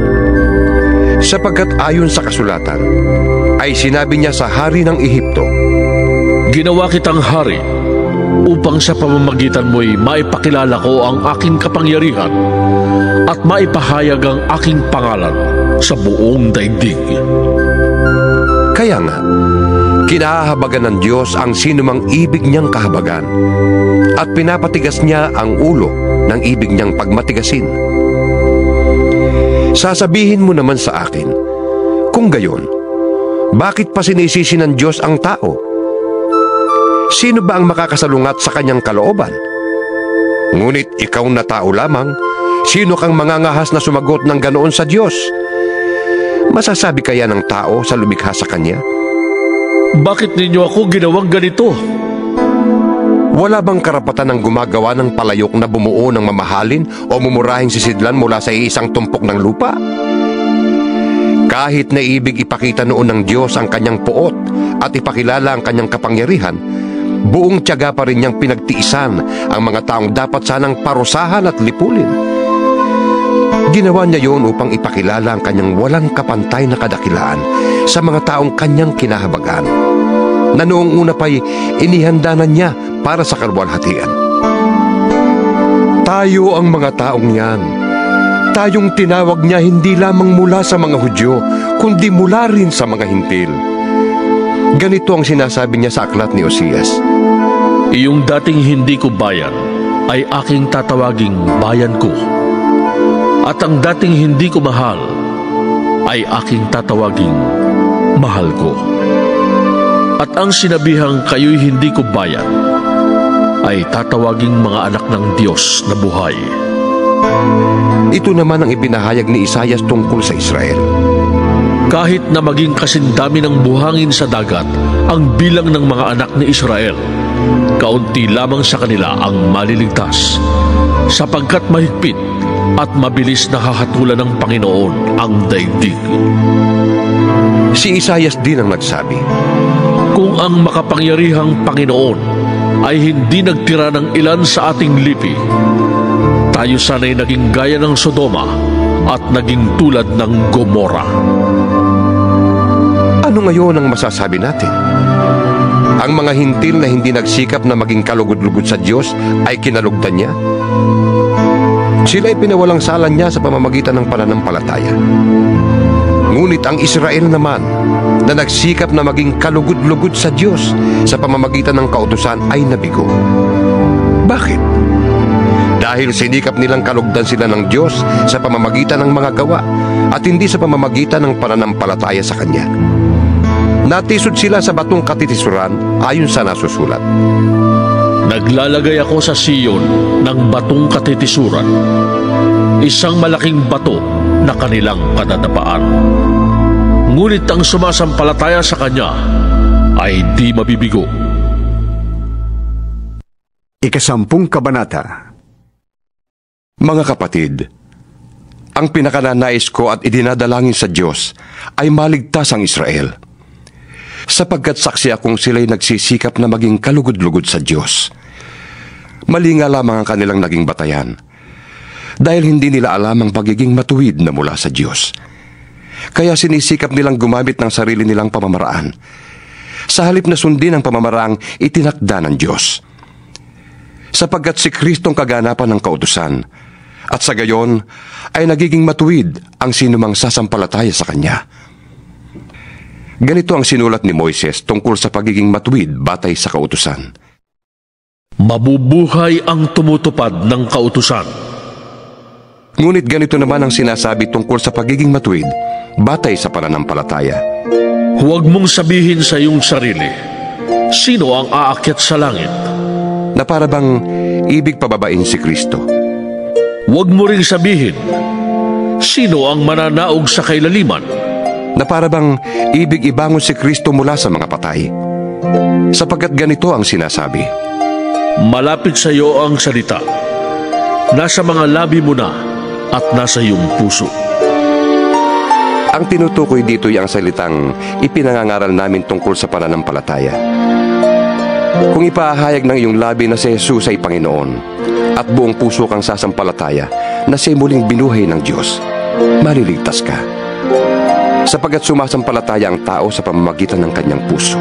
Sapagkat ayon sa kasulatan, ay sinabi niya sa hari ng Ehipto, Ginawa kitang hari upang sa pamamagitan mo'y maipakilala ko ang aking kapangyarihan at maipahayag ang aking pangalan sa buong daigdig. Kaya nga, kinahahabagan ng Diyos ang sinumang ibig niyang kahabagan at pinapatigas niya ang ulo ng ibig niyang pagmatigasin. Sasabihin mo naman sa akin, kung gayon, bakit pa sinisisi ng Diyos ang tao? Sino ba ang makakasalungat sa kanyang kalooban? Ngunit ikaw na tao lamang, sino kang mangangahas na sumagot ng ganoon sa Diyos? Masasabi kaya ng tao sa lumikha sa kanya? Bakit ninyo ako ginawang ganito? Wala bang karapatan ng gumagawa ng palayok na bumuo ng mamahalin o mumurahing sisidlan mula sa isang tumpok ng lupa? Kahit na ibig ipakita noon ng Diyos ang kanyang puot at ipakilala ang kanyang kapangyarihan, buong tiyaga pa rin niyang pinagtiisan ang mga taong dapat sanang parusahan at lipulin. Ginawa niya yon upang ipakilala ang kanyang walang kapantay na kadakilaan sa mga taong kanyang kinahabagan, na noong una pa'y inihanda na niya para sa kalwalhatian. Tayo ang mga taong yan. Tayong tinawag niya hindi lamang mula sa mga Hudyo, kundi mula rin sa mga Hintil. Ganito ang sinasabi niya sa aklat ni Osias, Iyong dating hindi ko bayan ay aking tatawaging bayan ko. At ang dating hindi ko mahal ay aking tatawaging mahal ko. At ang sinabihang kayo'y hindi ko bayan ay tatawaging mga anak ng Diyos na buhay. Ito naman ang ipinahayag ni Isaias tungkol sa Israel. Kahit na maging kasindami ng buhangin sa dagat ang bilang ng mga anak ni Israel, kaunti lamang sa kanila ang maliligtas, sapagkat mahigpit at mabilis na hahatulan ng Panginoon ang daigdig. Si Isaias din ang nagsabi, Kung ang makapangyarihang Panginoon ay hindi nagtira ng ilan sa ating lipi, tayo sana'y naging gaya ng Sodoma at naging tulad ng Gomora. ano ngayon ang masasabi natin? Ang mga Hintil na hindi nagsikap na maging kalugod-lugod sa Diyos ay kinalugdan niya? Sila'y pinawalang sala niya sa pamamagitan ng pananampalataya. Ngunit ang Israel naman na nagsikap na maging kalugod-lugod sa Diyos sa pamamagitan ng kautusan ay nabigo. Bakit? Dahil sinikap nilang kalugdan sila ng Diyos sa pamamagitan ng mga gawa at hindi sa pamamagitan ng pananampalataya sa Kanya. Natisod sila sa batong katitisuran ayon sa nasusulat. Naglalagay ako sa Siyon ng batong katitisuran, isang malaking bato na kanilang kadadapaan. Ngunit ang sumasampalataya sa Kanya ay di mabibigo. 10 Kabanata. Mga kapatid, ang pinakananais ko at idinadalangin sa Diyos ay maligtas ang Israel, sapagkat saksi akong sila'y nagsisikap na maging kalugod-lugod sa Diyos. Mali nga lamang ang kanilang naging batayan, dahil hindi nila alam ang pagiging matuwid na mula sa Diyos. Kaya sinisikap nilang gumamit ng sarili nilang pamamaraan, sa halip na sundin ang pamamaraang itinakda ng Diyos. sapagkat si Kristong kaganapan ng kautusan, at sa gayon ay nagiging matuwid ang sinumang sasampalataya sa Kanya. Ganito ang sinulat ni Moises tungkol sa pagiging matuwid batay sa kautusan. Mabubuhay ang tumutupad ng kautusan. Ngunit ganito naman ang sinasabi tungkol sa pagiging matuwid batay sa pananampalataya. Huwag mong sabihin sa iyong sarili, sino ang aakyat sa langit? Na para bang ibig pababain si Kristo. Huwag mo ring sabihin, sino ang mananaog sa kailaliman? Na para bang ibig ibangon si Kristo mula sa mga patay. Sapagkat ganito ang sinasabi. Malapit sa iyo ang salita. Nasa mga labi mo na at nasa iyong puso. Ang tinutukoy dito ay ang salitang ipinangangaral namin tungkol sa pananampalataya. Kung ipahayag ng iyong labi na si Jesus ay Panginoon at buong puso kang sasampalataya na siya muling binuhay ng Diyos, maliligtas ka. Sapagkat sumasampalataya ang tao sa pamamagitan ng kanyang puso.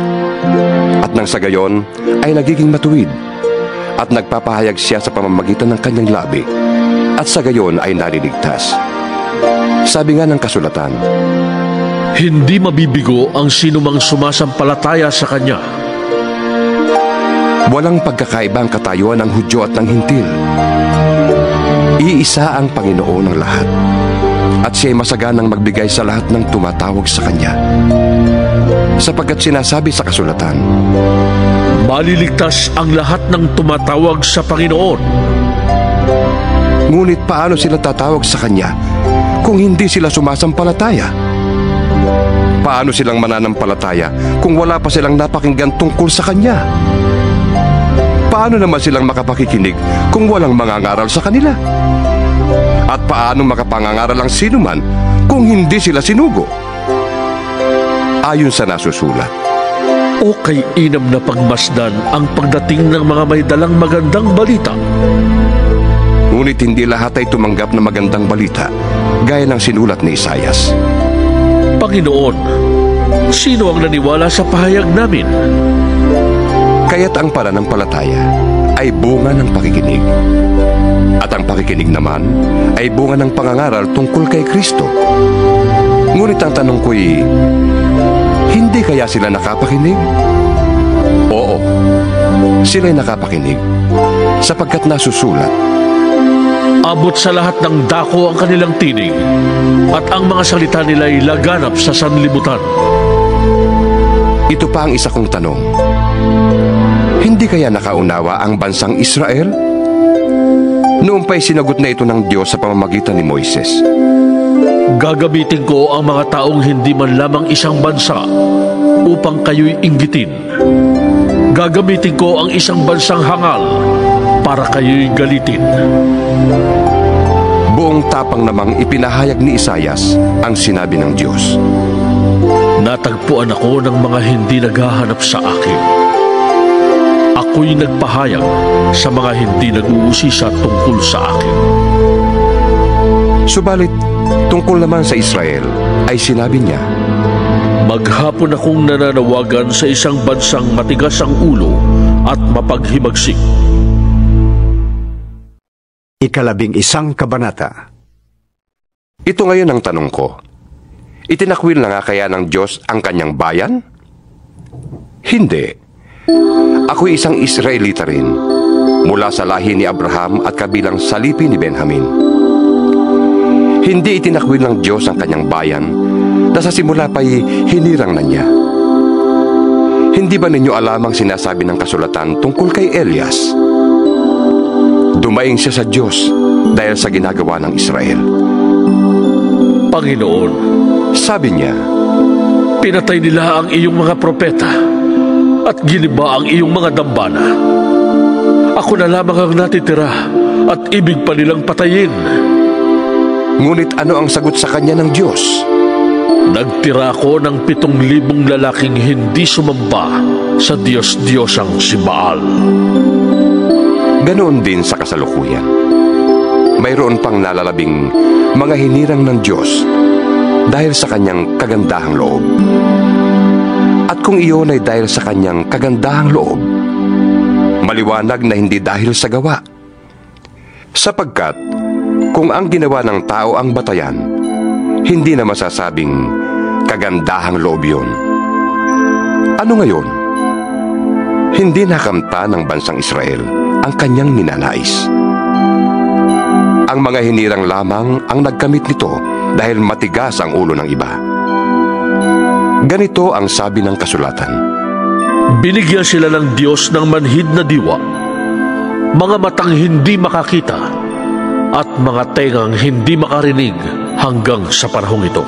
At nang sa gayon ay nagiging matuwid at nagpapahayag siya sa pamamagitan ng kanyang labi at sa gayon ay naliligtas. Sabi nga ng kasulatan, Hindi mabibigo ang sinumang sumasampalataya sa Kanya. walang pagkakaibang katayuan ng Hudyo at ng Hintil. Iisa ang Panginoon ng lahat at siya'y masaganang magbigay sa lahat ng tumatawag sa Kanya. Sapagkat sinasabi sa kasulatan, Maliligtas ang lahat ng tumatawag sa Panginoon. ngunit paano sila tatawag sa Kanya kung hindi sila sumasampalataya? Paano silang mananampalataya kung wala pa silang napakinggan tungkol sa Kanya? Paano naman silang makapakikinig kung walang mangangaral sa kanila? At paano makapangangaral ang sinuman kung hindi sila sinugo? Ayon sa nasusulat, O kay inam na pagmasdan ang pagdating ng mga may dalang magandang balita. ngunit hindi lahat ay tumanggap na magandang balita, gaya ng sinulat ni Isaias. Panginoon, sino ang naniwala sa pahayag namin? Kaya't ang pananampalataya ay bunga ng pakikinig. At ang pakikinig naman ay bunga ng pangangaral tungkol kay Kristo. Ngunit ang tanong ko'y, hindi kaya sila nakapakinig? Oo, sila'y nakapakinig, sapagkat nasusulat. Abot sa lahat ng dako ang kanilang tinig, at ang mga salita nila'y laganap sa sanlibutan. Ito pa ang isa kong tanong. Hindi kaya nakaunawa ang bansang Israel? Noon pa'y sinagot na ito ng Diyos sa pamamagitan ni Moises. Gagamitin ko ang mga taong hindi man lamang isang bansa upang kayo'y inggitin. Gagamitin ko ang isang bansang hangal para kayo'y galitin. Buong tapang namang ipinahayag ni Isaias ang sinabi ng Diyos. Natagpuan ako ng mga hindi naghahanap sa akin. Ako'y nagpahayag sa mga hindi nag-uusisa tungkol sa akin. Subalit, tungkol naman sa Israel, ay sinabi niya, Maghapon akong nananawagan sa isang bansang matigas ang ulo at mapaghimagsik. 11 kabanata. Ito ngayon ang tanong ko. Itinakwil na nga kaya ng Diyos ang kanyang bayan? Hindi. Ako'y isang Israelita rin, mula sa lahi ni Abraham at kabilang salipi ni Benjamin. Hindi itinakwil ng Diyos ang kanyang bayan na sa simula pa'y hinirang na niya. Hindi ba ninyo alam ang sinasabi ng kasulatan tungkol kay Elias? Dumaing siya sa Diyos dahil sa ginagawa ng Israel. Panginoon, Sabi niya, pinatay nila ang iyong mga propeta at giniba ang iyong mga dambana. Ako na lamang ang natitira at ibig pa nilang patayin. ngunit ano ang sagot sa kanya ng Diyos? Nagtira ko ng 7,000 lalaking hindi sumamba sa Diyos-Diyosang si Baal. Ganoon din sa kasalukuyan. Mayroon pang nalalabing mga hinirang ng Diyos dahil sa kanyang kagandahang loob. At kung iyon ay dahil sa kanyang kagandahang loob, Maliwanag na hindi dahil sa gawa. Sapagkat kung ang ginawa ng tao ang batayan, hindi na masasabing kagandahang loob yun. Ano ngayon? Hindi nakamta ng bansang Israel ang kanyang ninanais. Ang mga hinirang lamang ang nagkamit nito dahil matigas ang ulo ng iba. Ganito ang sabi ng kasulatan. Binigyan sila ng Diyos ng manhid na diwa, mga matang hindi makakita, at mga tengang hindi makarinig hanggang sa panahong ito.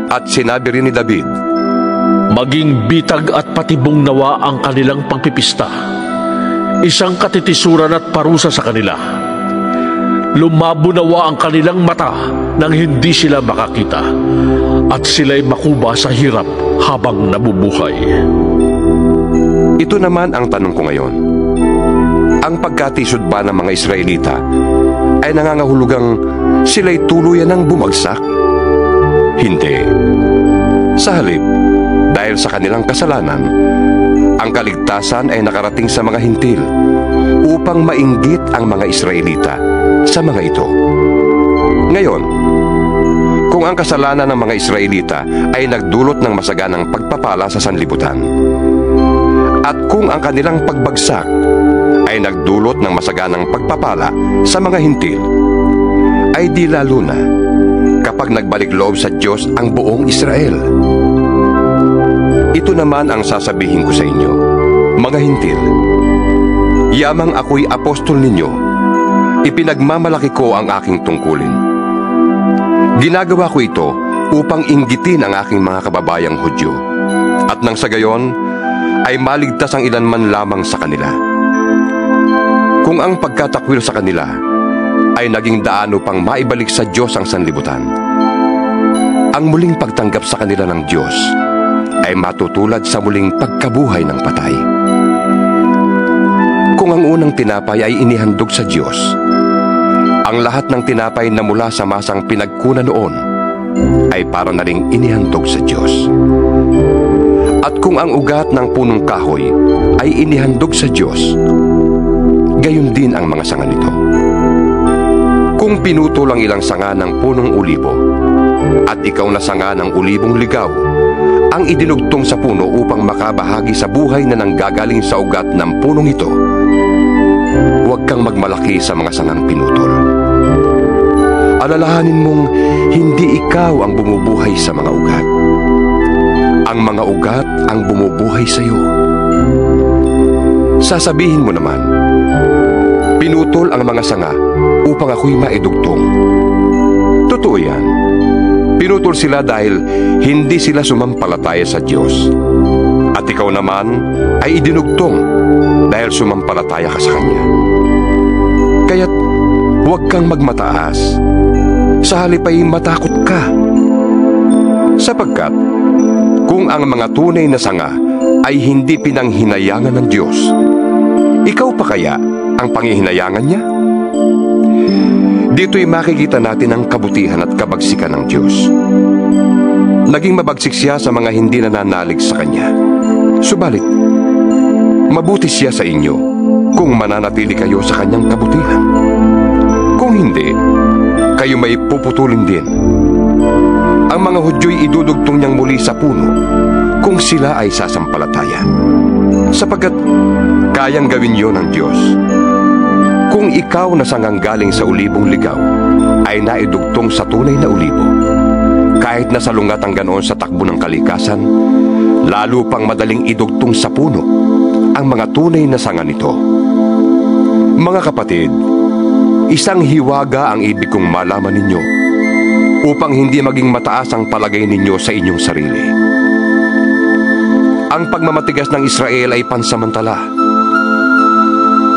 At sinabi rin ni David, Maging bitag at patibong nawa ang kanilang pagpipista, isang katitisuran at parusa sa kanila. Lumabo nawa ang kanilang mata nang hindi sila makakita, at sila'y makuba sa hirap habang nabubuhay. ito naman ang tanong ko ngayon. Ang pagkatisod ba ng mga Israelita ay nangangahulugang sila'y tuluyan ng bumagsak? Hindi. Sa halip, dahil sa kanilang kasalanan, ang kaligtasan ay nakarating sa mga hintil upang mainggit ang mga Israelita sa mga ito. Ngayon, kung ang kasalanan ng mga Israelita ay nagdulot ng masaganang pagpapala sa sanlibutan, at kung ang kanilang pagbagsak ay nagdulot ng masaganang pagpapala sa mga hintil, ay di lalo na kapag nagbalik loob sa Diyos ang buong Israel. Ito naman ang sasabihin ko sa inyo, mga hintil. Yamang ako'y apostol ninyo, ipinagmamalaki ko ang aking tungkulin. Ginagawa ko ito upang inggitin ang aking mga kababayang Hudyo, at nang sa gayon ay maligtas ang ilan man lamang sa kanila. Kung ang pagkatakwil sa kanila ay naging daano pang maibalik sa Diyos ang sanlibutan, ang muling pagtanggap sa kanila ng Diyos ay matutulad sa muling pagkabuhay ng patay. Kung ang unang tinapay ay inihandog sa Diyos, ang lahat ng tinapay na mula sa masang pinagkunan noon ay para na ring inihandog sa Diyos. At kung ang ugat ng punong kahoy ay inihandog sa Diyos, gayon din ang mga sanga nito. Kung pinutol ang ilang sanga ng punong ulibo, at ikaw na sanga ng ulibong ligaw, ang idinugtong sa puno upang makabahagi sa buhay na nanggagaling sa ugat ng punong ito, huwag kang magmalaki sa mga sangang pinutol. Alalahanin mong hindi ikaw ang bumubuhay sa mga ugat. Ang mga ugat ang bumubuhay sa iyo. Sasabihin mo naman, pinutol ang mga sanga upang ako'y maidugtong. Totoo yan. Pinutol sila dahil hindi sila sumampalataya sa Diyos. At ikaw naman ay idinugtong dahil sumampalataya ka sa Kanya. Kaya't huwag kang magmataas. Sa halip ay matakot ka. Sapagkat kung ang mga tunay na sanga ay hindi pinanghinayangan ng Diyos, ikaw pa kaya ang panghihinayangan niya? Dito'y makikita natin ang kabutihan at kabagsikan ng Diyos. Naging mabagsik siya sa mga hindi nananalig sa Kanya. Subalit, mabuti siya sa inyo kung mananatili kayo sa Kanyang kabutihan. Kung hindi, kayo may puputulin din. Ang mga Hudyo'y idudugtong niyang muli sa puno kung sila ay sasampalataya, sapagkat kayang gawin yon ng Diyos. Kung ikaw na sangang galing sa ulibong ligaw ay naidugtong sa tunay na ulibo, kahit na salungat ang ganoon sa takbo ng kalikasan, lalo pang madaling idugtong sa puno ang mga tunay na sanga nito. Mga kapatid, isang hiwaga ang ibig kong malaman ninyo upang hindi maging mataas ang palagay ninyo sa inyong sarili. Ang pagmamatigas ng Israel ay pansamantala.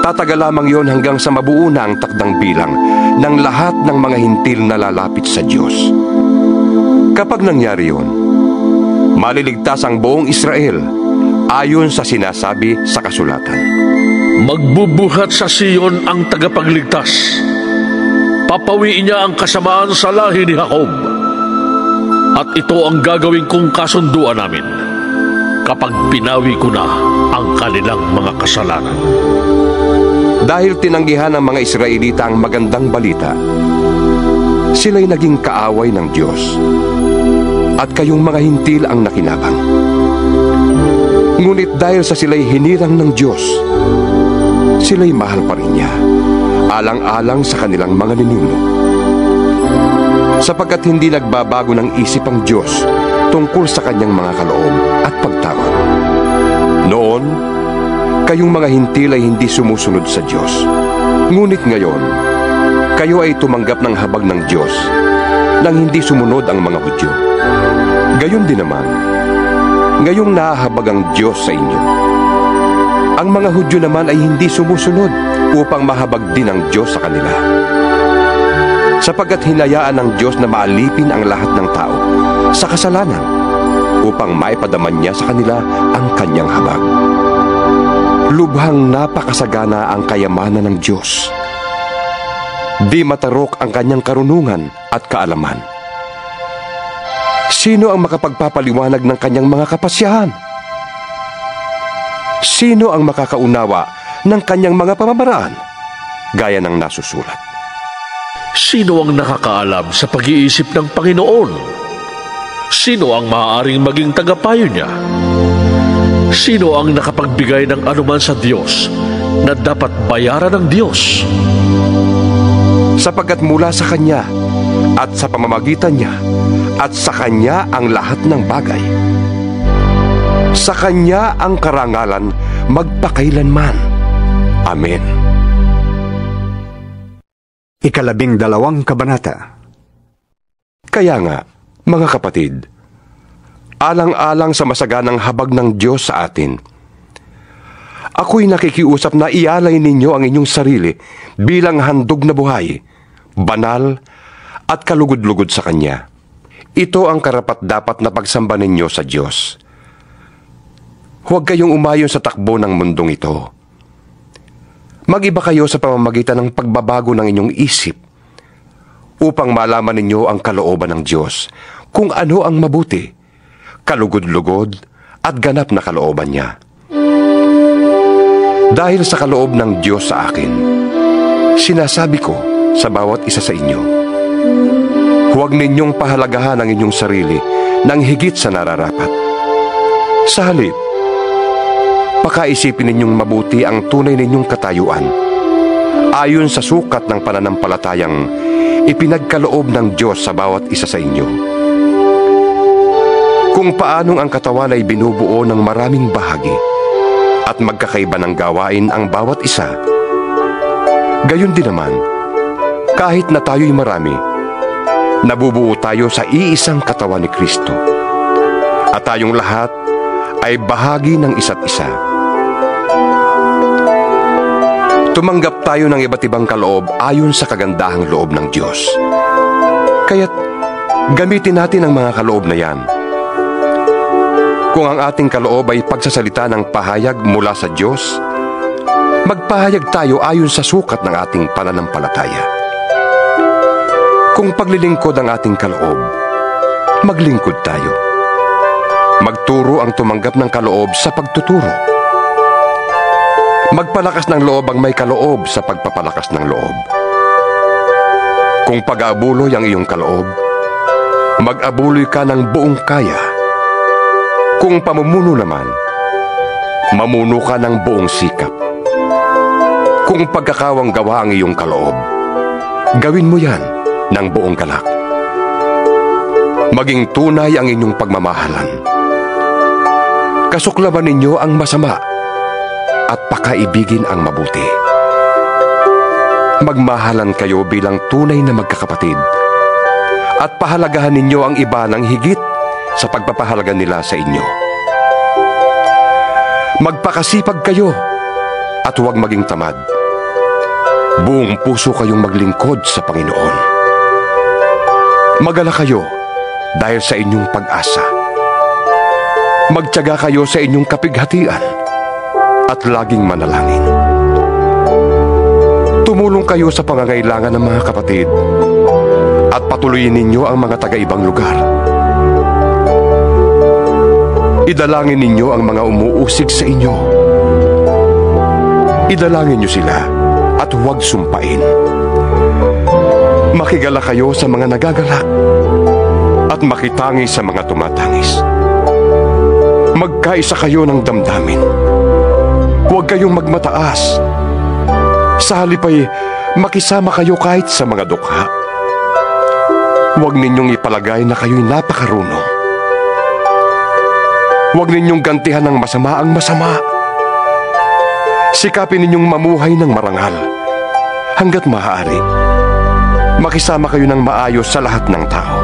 Tatagal lamang yon hanggang sa mabuo na ang takdang bilang ng lahat ng mga hintil na lalapit sa Diyos. Kapag nangyari yon, maliligtas ang buong Israel ayon sa sinasabi sa kasulatan. Magbubuhat sa Sion ang tagapagligtas. Papawiin niya ang kasamaan sa lahi ni Jacob. At ito ang gagawin kong kasunduan namin. kapag pinawi ko na ang kanilang mga kasalanan. Dahil tinanggihan ng mga Israelita ang magandang balita, sila'y naging kaaway ng Diyos, at kayong mga hintil ang nakinabang. Ngunit dahil sa sila'y hinirang ng Diyos, sila'y mahal pa rin niya, alang-alang sa kanilang mga ninuno. Sapagkat hindi nagbabago ng isip ang Diyos tungkol sa kanyang mga kaloob at pagtawad. Noon, kayong mga hintil ay hindi sumusunod sa Diyos. Ngunit ngayon, kayo ay tumanggap ng habag ng Diyos nang hindi sumunod ang mga Hudyo. Gayon din naman, ngayong nahahabag ang Diyos sa inyo. Ang mga Hudyo naman ay hindi sumusunod upang mahabag din ang Diyos sa kanila. Sapagkat hinayaan ng Diyos na maalipin ang lahat ng tao sa kasalanan upang maipadaman niya sa kanila ang kanyang habag. Lubhang napakasagana ang kayamanan ng Diyos. Di matarok ang kanyang karunungan at kaalaman. Sino ang makapagpapaliwanag ng kanyang mga kapasyahan? Sino ang makakaunawa ng kanyang mga pamamaraan? Gaya ng nasusulat. Sino ang nakakaalam sa pag-iisip ng Panginoon? Sino ang maaaring maging tagapayo niya? Sino ang nakapagbigay ng anuman sa Diyos na dapat bayaran ng Diyos? Sapagkat mula sa Kanya at sa pamamagitan niya at sa Kanya ang lahat ng bagay. Sa Kanya ang karangalan magpakailanman. Amen. 12 kabanata. Kaya nga, mga kapatid, alang-alang sa masaganang habag ng Diyos sa atin, ako'y nakikiusap na ialay ninyo ang inyong sarili bilang handog na buhay, banal at kalugod-lugod sa Kanya. Ito ang karapat-dapat na pagsamba ninyo sa Diyos. Huwag kayong umayon sa takbo ng mundong ito. Mag-iba kayo sa pamamagitan ng pagbabago ng inyong isip upang malaman ninyo ang kalooban ng Diyos, kung ano ang mabuti, kalugod-lugod at ganap na kalooban niya. Dahil sa kaloob ng Diyos sa akin, sinasabi ko sa bawat isa sa inyo, huwag ninyong pahalagahan ang inyong sarili ng higit sa nararapat. Sa halip, pakaisipin ninyong mabuti ang tunay ninyong katayuan, ayon sa sukat ng pananampalatayang ipinagkaloob ng Diyos sa bawat isa sa inyo. Kung paanong ang katawan ay binubuo ng maraming bahagi at magkakaiba ng gawain ang bawat isa, gayon din naman, kahit na tayo'y marami, nabubuo tayo sa iisang katawan ni Kristo, at tayong lahat ay bahagi ng isa't isa. Tumanggap tayo ng iba't ibang kaloob ayon sa kagandahang loob ng Diyos. Kaya't gamitin natin ang mga kaloob na yan. Kung ang ating kaloob ay pagsasalita ng pahayag mula sa Diyos, magpahayag tayo ayon sa sukat ng ating pananampalataya. Kung paglilingkod ang ating kaloob, maglingkod tayo. Magturo ang tumanggap ng kaloob sa pagtuturo. Magpalakas ng loob ang may kaloob sa pagpapalakas ng loob. Kung pag-aabuloy ang iyong kaloob, mag-abuloy ka ng buong kaya. Kung pamumuno naman, mamuno ka ng buong sikap. Kung pagkakawang gawa ang iyong kaloob, gawin mo yan ng buong galak. Maging tunay ang inyong pagmamahalan. Kasuklaban ninyo ang masama at pakaibigin ang mabuti. Magmahalan kayo bilang tunay na magkakapatid at pahalagahan ninyo ang iba ng higit sa pagpapahalaga nila sa inyo. Magpakasipag kayo at huwag maging tamad. Buong puso kayong maglingkod sa Panginoon. Magala kayo dahil sa inyong pag-asa. Magtiyaga kayo sa inyong kapighatian at laging manalangin. Tumulong kayo sa pangangailangan ng mga kapatid at patuloyin ninyo ang mga taga-ibang lugar. Idalangin ninyo ang mga umuusig sa inyo. Idalangin niyo sila at huwag sumpain. Makigala kayo sa mga nagagalak at makitangis sa mga tumatangis. Magkaisa kayo ng damdamin. Huwag kayong magmataas. Sa halip ay makisama kayo kahit sa mga dukha. Huwag ninyong ipalagay na kayo'y napakarunong. Huwag ninyong gantihan ng masama ang masama. Sikapin ninyong mamuhay ng marangal hanggat maaari. Makisama kayo ng maayos sa lahat ng tao.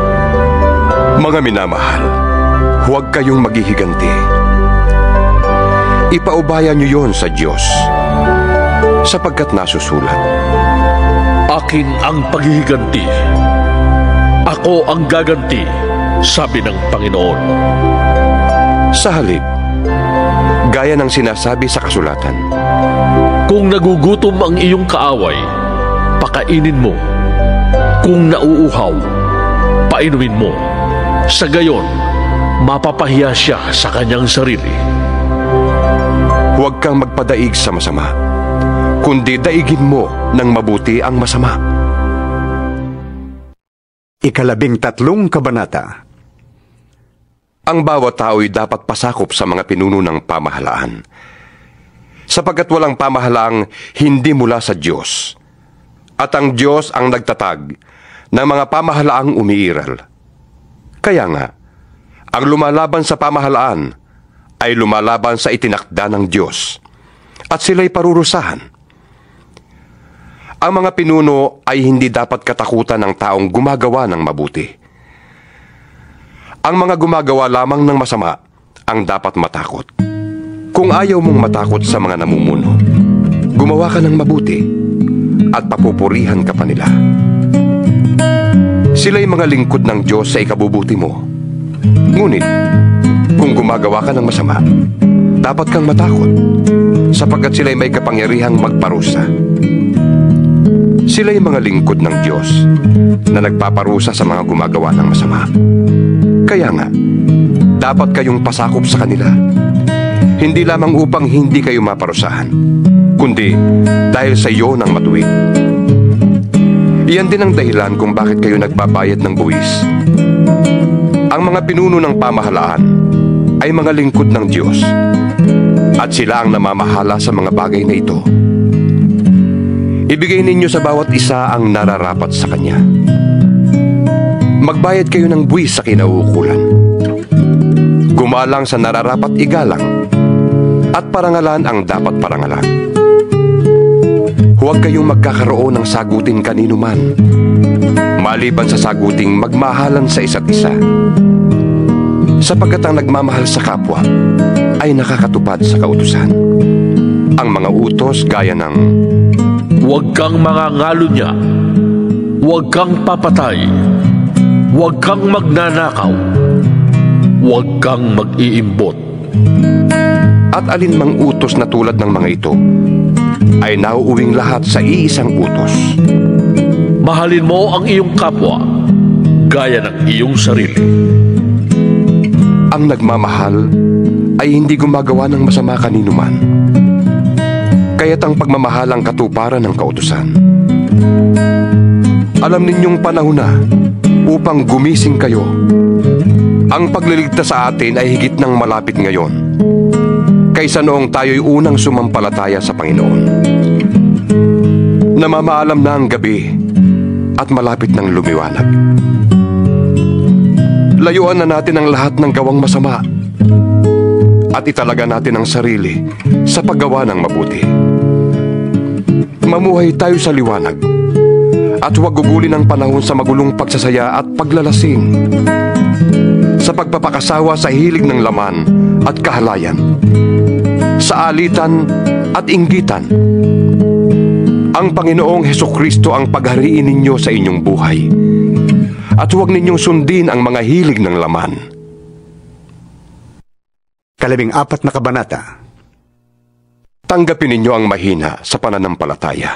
Mga minamahal, huwag kayong maghihiganti. Ipaubaya niyo yon sa Diyos, sapagkat nasusulat, Akin ang paghihiganti. Ako ang gaganti, sabi ng Panginoon. sa halip, gaya ng sinasabi sa kasulatan, Kung nagugutom ang iyong kaaway, pakainin mo. Kung nauuhaw, painumin mo. Sa gayon, mapapahiya siya sa kanyang sarili. huwag kang magpadaig sa masama, kundi daigin mo ng mabuti ang masama. 13 kabanata. Ang bawat tao'y dapat pasakop sa mga pinuno ng pamahalaan, sapagkat walang pamahalaang hindi mula sa Diyos, at ang Diyos ang nagtatag ng mga pamahalaang umiiral. Kaya nga, ang lumalaban sa pamahalaan ay lumalaban sa itinakda ng Diyos, at sila'y parurusahan. Ang mga pinuno ay hindi dapat katakutan ng taong gumagawa ng mabuti. Ang mga gumagawa lamang ng masama ang dapat matakot. Kung ayaw mong matakot sa mga namumuno, gumawa ka ng mabuti at papupurihan ka pa nila. Sila'y mga lingkod ng Diyos sa ikabubuti mo. Ngunit, kung gumagawa ka ng masama, dapat kang matakot, sapagkat sila'y may kapangyarihang magparusa. Sila'y mga lingkod ng Diyos na nagpaparusa sa mga gumagawa ng masama. Kaya nga, dapat kayong pasakop sa kanila. Hindi lamang upang hindi kayo maparusahan, kundi dahil sa iyo ng matuwid. Iyan din ang dahilan kung bakit kayo nagbabayad ng buwis. Ang mga pinuno ng pamahalaan ay mga lingkod ng Diyos, at sila ang namamahala sa mga bagay na ito. Ibigay ninyo sa bawat isa ang nararapat sa kanya. Magbayad kayo ng buwis sa kinauukulan. Gumalang sa nararapat igalang, at parangalan ang dapat parangalan. Huwag kayong magkakaroon ng sagutin kanino man, maliban sa saguting magmahalan sa isa't isa. Sapagkat ang nagmamahal sa kapwa ay nakakatupad sa kautusan. Ang mga utos gaya ng Huwag kang mangangalo niya. Huwag kang papatay. Huwag kang magnanakaw. Huwag kang mag-iimbot. at alinmang utos na tulad ng mga ito ay nauuwing lahat sa iisang utos. Mahalin mo ang iyong kapwa gaya ng iyong sarili. Ang nagmamahal ay hindi gumagawa ng masama kanino man. Kaya't ang pagmamahal ang katuparan ng kautusan. Alam ninyong panahon na upang gumising kayo. Ang pagliligtas sa atin ay higit ng malapit ngayon kaysa noong tayo'y unang sumampalataya sa Panginoon. Namamaalam na ang gabi at malapit ng lumiwanag. Layuan na natin ang lahat ng gawang masama at italaga natin ang sarili sa paggawa ng mabuti. Mamuhay tayo sa liwanag at huwag gugulin ang panahon sa magulong pagsasaya at paglalasing, sa pagpapakasawa sa hilig ng laman at kahalayan, sa alitan at inggitan. Ang Panginoong Hesukristo ang paghariin ninyo sa inyong buhay, at huwag ninyong sundin ang mga hilig ng laman. 14 na kabanata. Tanggapin ninyo ang mahina sa pananampalataya,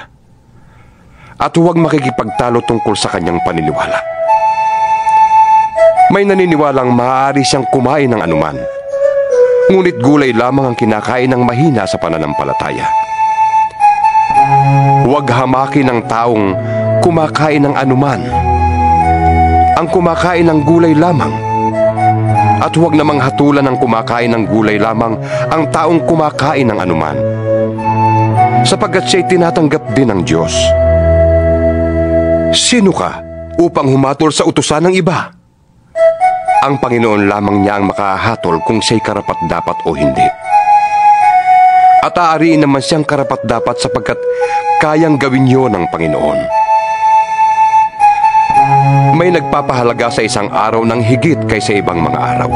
at huwag makikipagtalo tungkol sa kanyang paniniwala. May naniniwalang maaari siyang kumain ng anuman, Ngunit gulay lamang ang kinakain ng mahina sa pananampalataya. Huwag hamakin ng taong kumakain ng anuman ang kumakain ng gulay lamang, at huwag namang hatulan ng kumakain ng gulay lamang ang taong kumakain ng anuman, sapagkat siya'y tinatanggap din ng Diyos. Sino ka upang humatol sa utusan ng iba? Ang Panginoon lamang niya ang makahatol kung siya'y karapat-dapat o hindi. At aariin naman siyang karapat-dapat sapagkat kayang gawin yun ng Panginoon. May nagpapahalaga sa isang araw ng higit kaysa ibang mga araw.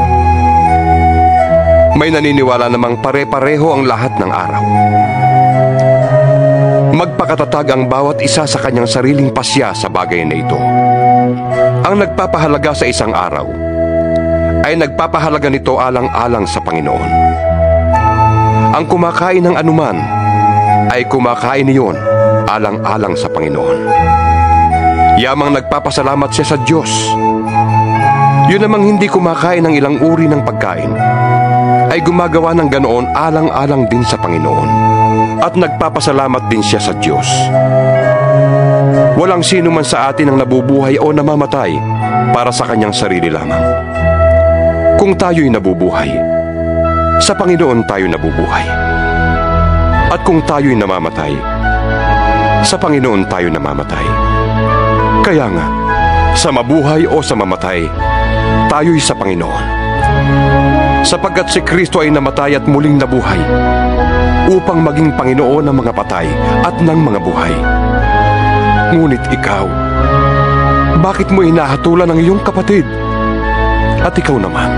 May naniniwala namang pare-pareho ang lahat ng araw. Magpakatatag ang bawat isa sa kanyang sariling pasya sa bagay na ito. Ang nagpapahalaga sa isang araw ay nagpapahalaga nito alang-alang sa Panginoon. Ang kumakain ng anuman ay kumakain niyon alang-alang sa Panginoon. Yamang nagpapasalamat siya sa Diyos. Yun namang hindi kumakain ng ilang uri ng pagkain ay gumagawa ng ganoon alang-alang din sa Panginoon, at nagpapasalamat din siya sa Diyos. Walang sino man sa atin ang nabubuhay o namamatay para sa kanyang sarili lamang. Kung tayo'y nabubuhay, sa Panginoon tayo nabubuhay. At kung tayo'y namamatay, sa Panginoon tayo namamatay. Kaya nga, sa mabuhay o sa mamatay, tayo'y sa Panginoon. Sapagkat si Kristo ay namatay at muling nabuhay upang maging Panginoon ng mga patay at ng mga buhay. Ngunit ikaw, bakit mo hinahatulan ang iyong kapatid? At ikaw naman,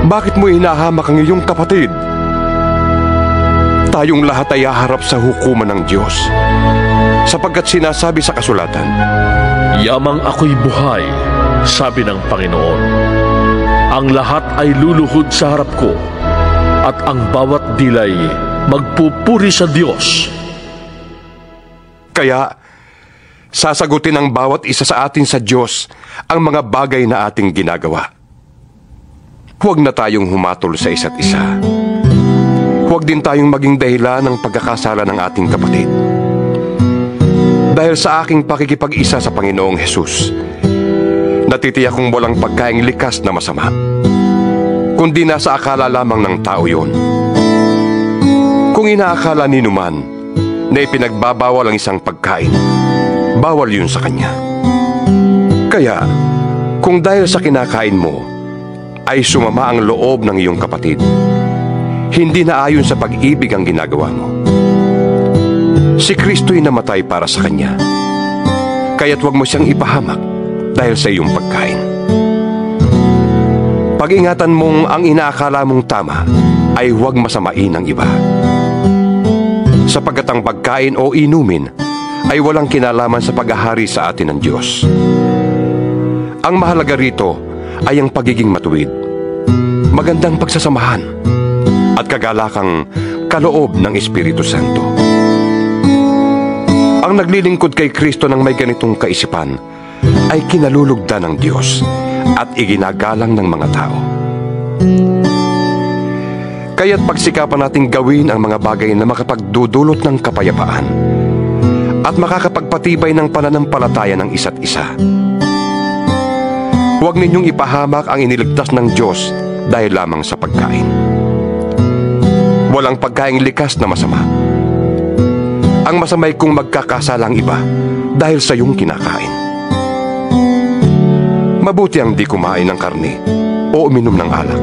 bakit mo hinahamak ang iyong kapatid? Tayong lahat ay haharap sa hukuman ng Diyos, sapagkat sinasabi sa kasulatan, Yamang ako'y buhay, sabi ng Panginoon. Ang lahat ay luluhod sa harap ko, at ang bawat dilay magpupuri sa Diyos. Kaya, sasagutin ng bawat isa sa atin sa Diyos ang mga bagay na ating ginagawa. Huwag na tayong humatol sa isa't isa. Huwag din tayong maging dahilan ng pagkakasala ng ating kapatid. Dahil sa aking pakikipag-isa sa Panginoong Hesus, natitiyak kong walang pagkaing likas na masama, kundi nasa akala lamang ng tao yun. Kung inaakala ninuman na ipinagbabawal ang isang pagkain, bawal yun sa kanya. Kaya, kung dahil sa kinakain mo ay sumama ang loob ng iyong kapatid, hindi na ayon sa pag-ibig ang ginagawa mo. Si Kristo'y namatay para sa kanya, kaya't huwag mo siyang ipahamak dahil sa iyong pagkain. Pag-ingatan mong ang inaakala mong tama ay huwag masamain ang iba, sapagkat ang pagkain o inumin ay walang kinalaman sa paghahari sa atin ng Diyos. Ang mahalaga rito ay ang pagiging matuwid, magandang pagsasamahan, at kagalakang kaloob ng Espiritu Santo. Ang naglilingkod kay Kristo ng may ganitong kaisipan ay kinalulugdan ng Diyos at iginagalang ng mga tao. Kaya't pagsikapan nating gawin ang mga bagay na makapagdudulot ng kapayapaan at makakapagpatibay ng pananampalataya ng isa't isa. Huwag ninyong ipahamak ang iniligtas ng Diyos dahil lamang sa pagkain. Walang pagkaing likas na masama. Ang masamay kung magkakasalang iba dahil sa iyong kinakain. Mabuti ang di kumain ng karne o uminom ng alak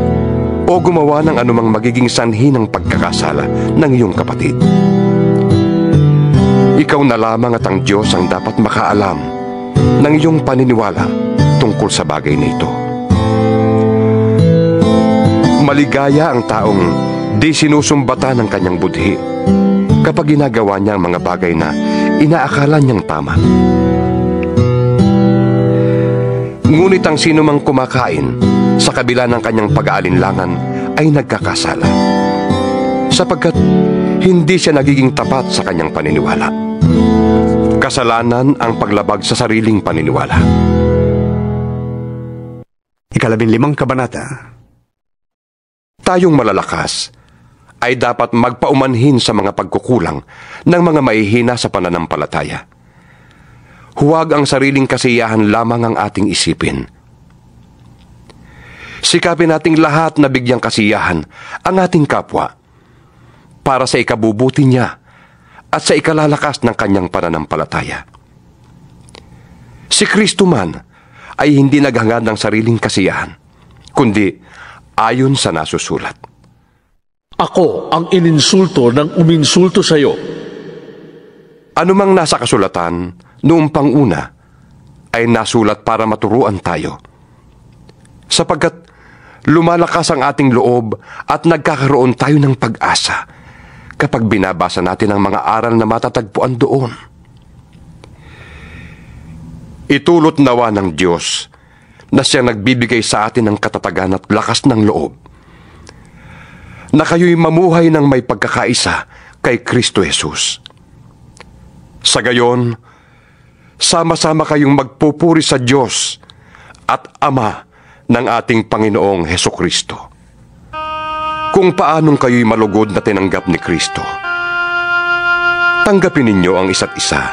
o gumawa ng anumang magiging sanhi ng pagkakasala ng iyong kapatid. Ikaw na lamang at ang Diyos ang dapat makaalam ng iyong paniniwala tungkol sa bagay na ito. Maligaya ang taong di sinusumbata ng kanyang budhi kapag ginagawa niya ang mga bagay na inaakala niyang tama. Ngunit ang sinumang kumakain sa kabila ng kanyang pag-aalinlangan ay nagkakasala, sapagkat hindi siya nagiging tapat sa kanyang paniniwala. Kasalanan ang paglabag sa sariling paniniwala. 15 Kabanata. Tayong malalakas ay dapat magpaumanhin sa mga pagkukulang ng mga mahihina sa pananampalataya. Huwag ang sariling kasiyahan lamang ang ating isipin. Sikapin nating lahat na bigyang kasiyahan ang ating kapwa para sa ikabubuti niya at sa ikalalakas ng kanyang pananampalataya. Si Kristo man ay hindi naghangad ng sariling kasiyahan, kundi ayon sa nasusulat. Ako ang ininsulto ng uminsulto sa iyo. Anumang nasa kasulatan noong panguna ay nasulat para maturuan tayo, sapagkat lumalakas ang ating loob at nagkakaroon tayo ng pag-asa kapag binabasa natin ang mga aral na matatagpuan doon. Itulot nawa ng Diyos na siya nagbibigay sa atin ng katatagan at lakas ng loob, na kayo'y mamuhay ng may pagkakaisa kay Kristo Jesus. Sa gayon, sama-sama kayong magpupuri sa Diyos at Ama ng ating Panginoong Hesukristo, kung paanong kayo'y malugod na tinanggap ni Kristo. Tanggapin ninyo ang isa't isa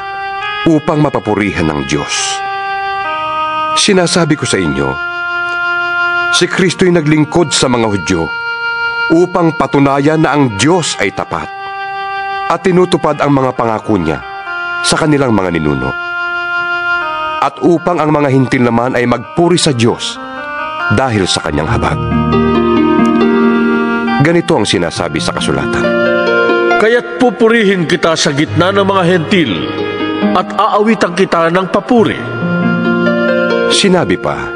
upang mapapurihan ng Diyos. Sinasabi ko sa inyo, si Kristo'y naglingkod sa mga Hudyo upang patunayan na ang Diyos ay tapat at tinutupad ang mga pangako niya sa kanilang mga ninuno, at upang ang mga hintil naman ay magpuri sa Diyos dahil sa kanyang habag. Ganito ang sinasabi sa kasulatan. Kaya't pupurihin kita sa gitna ng mga hentil at aawitan kita ng papuri. Sinabi pa,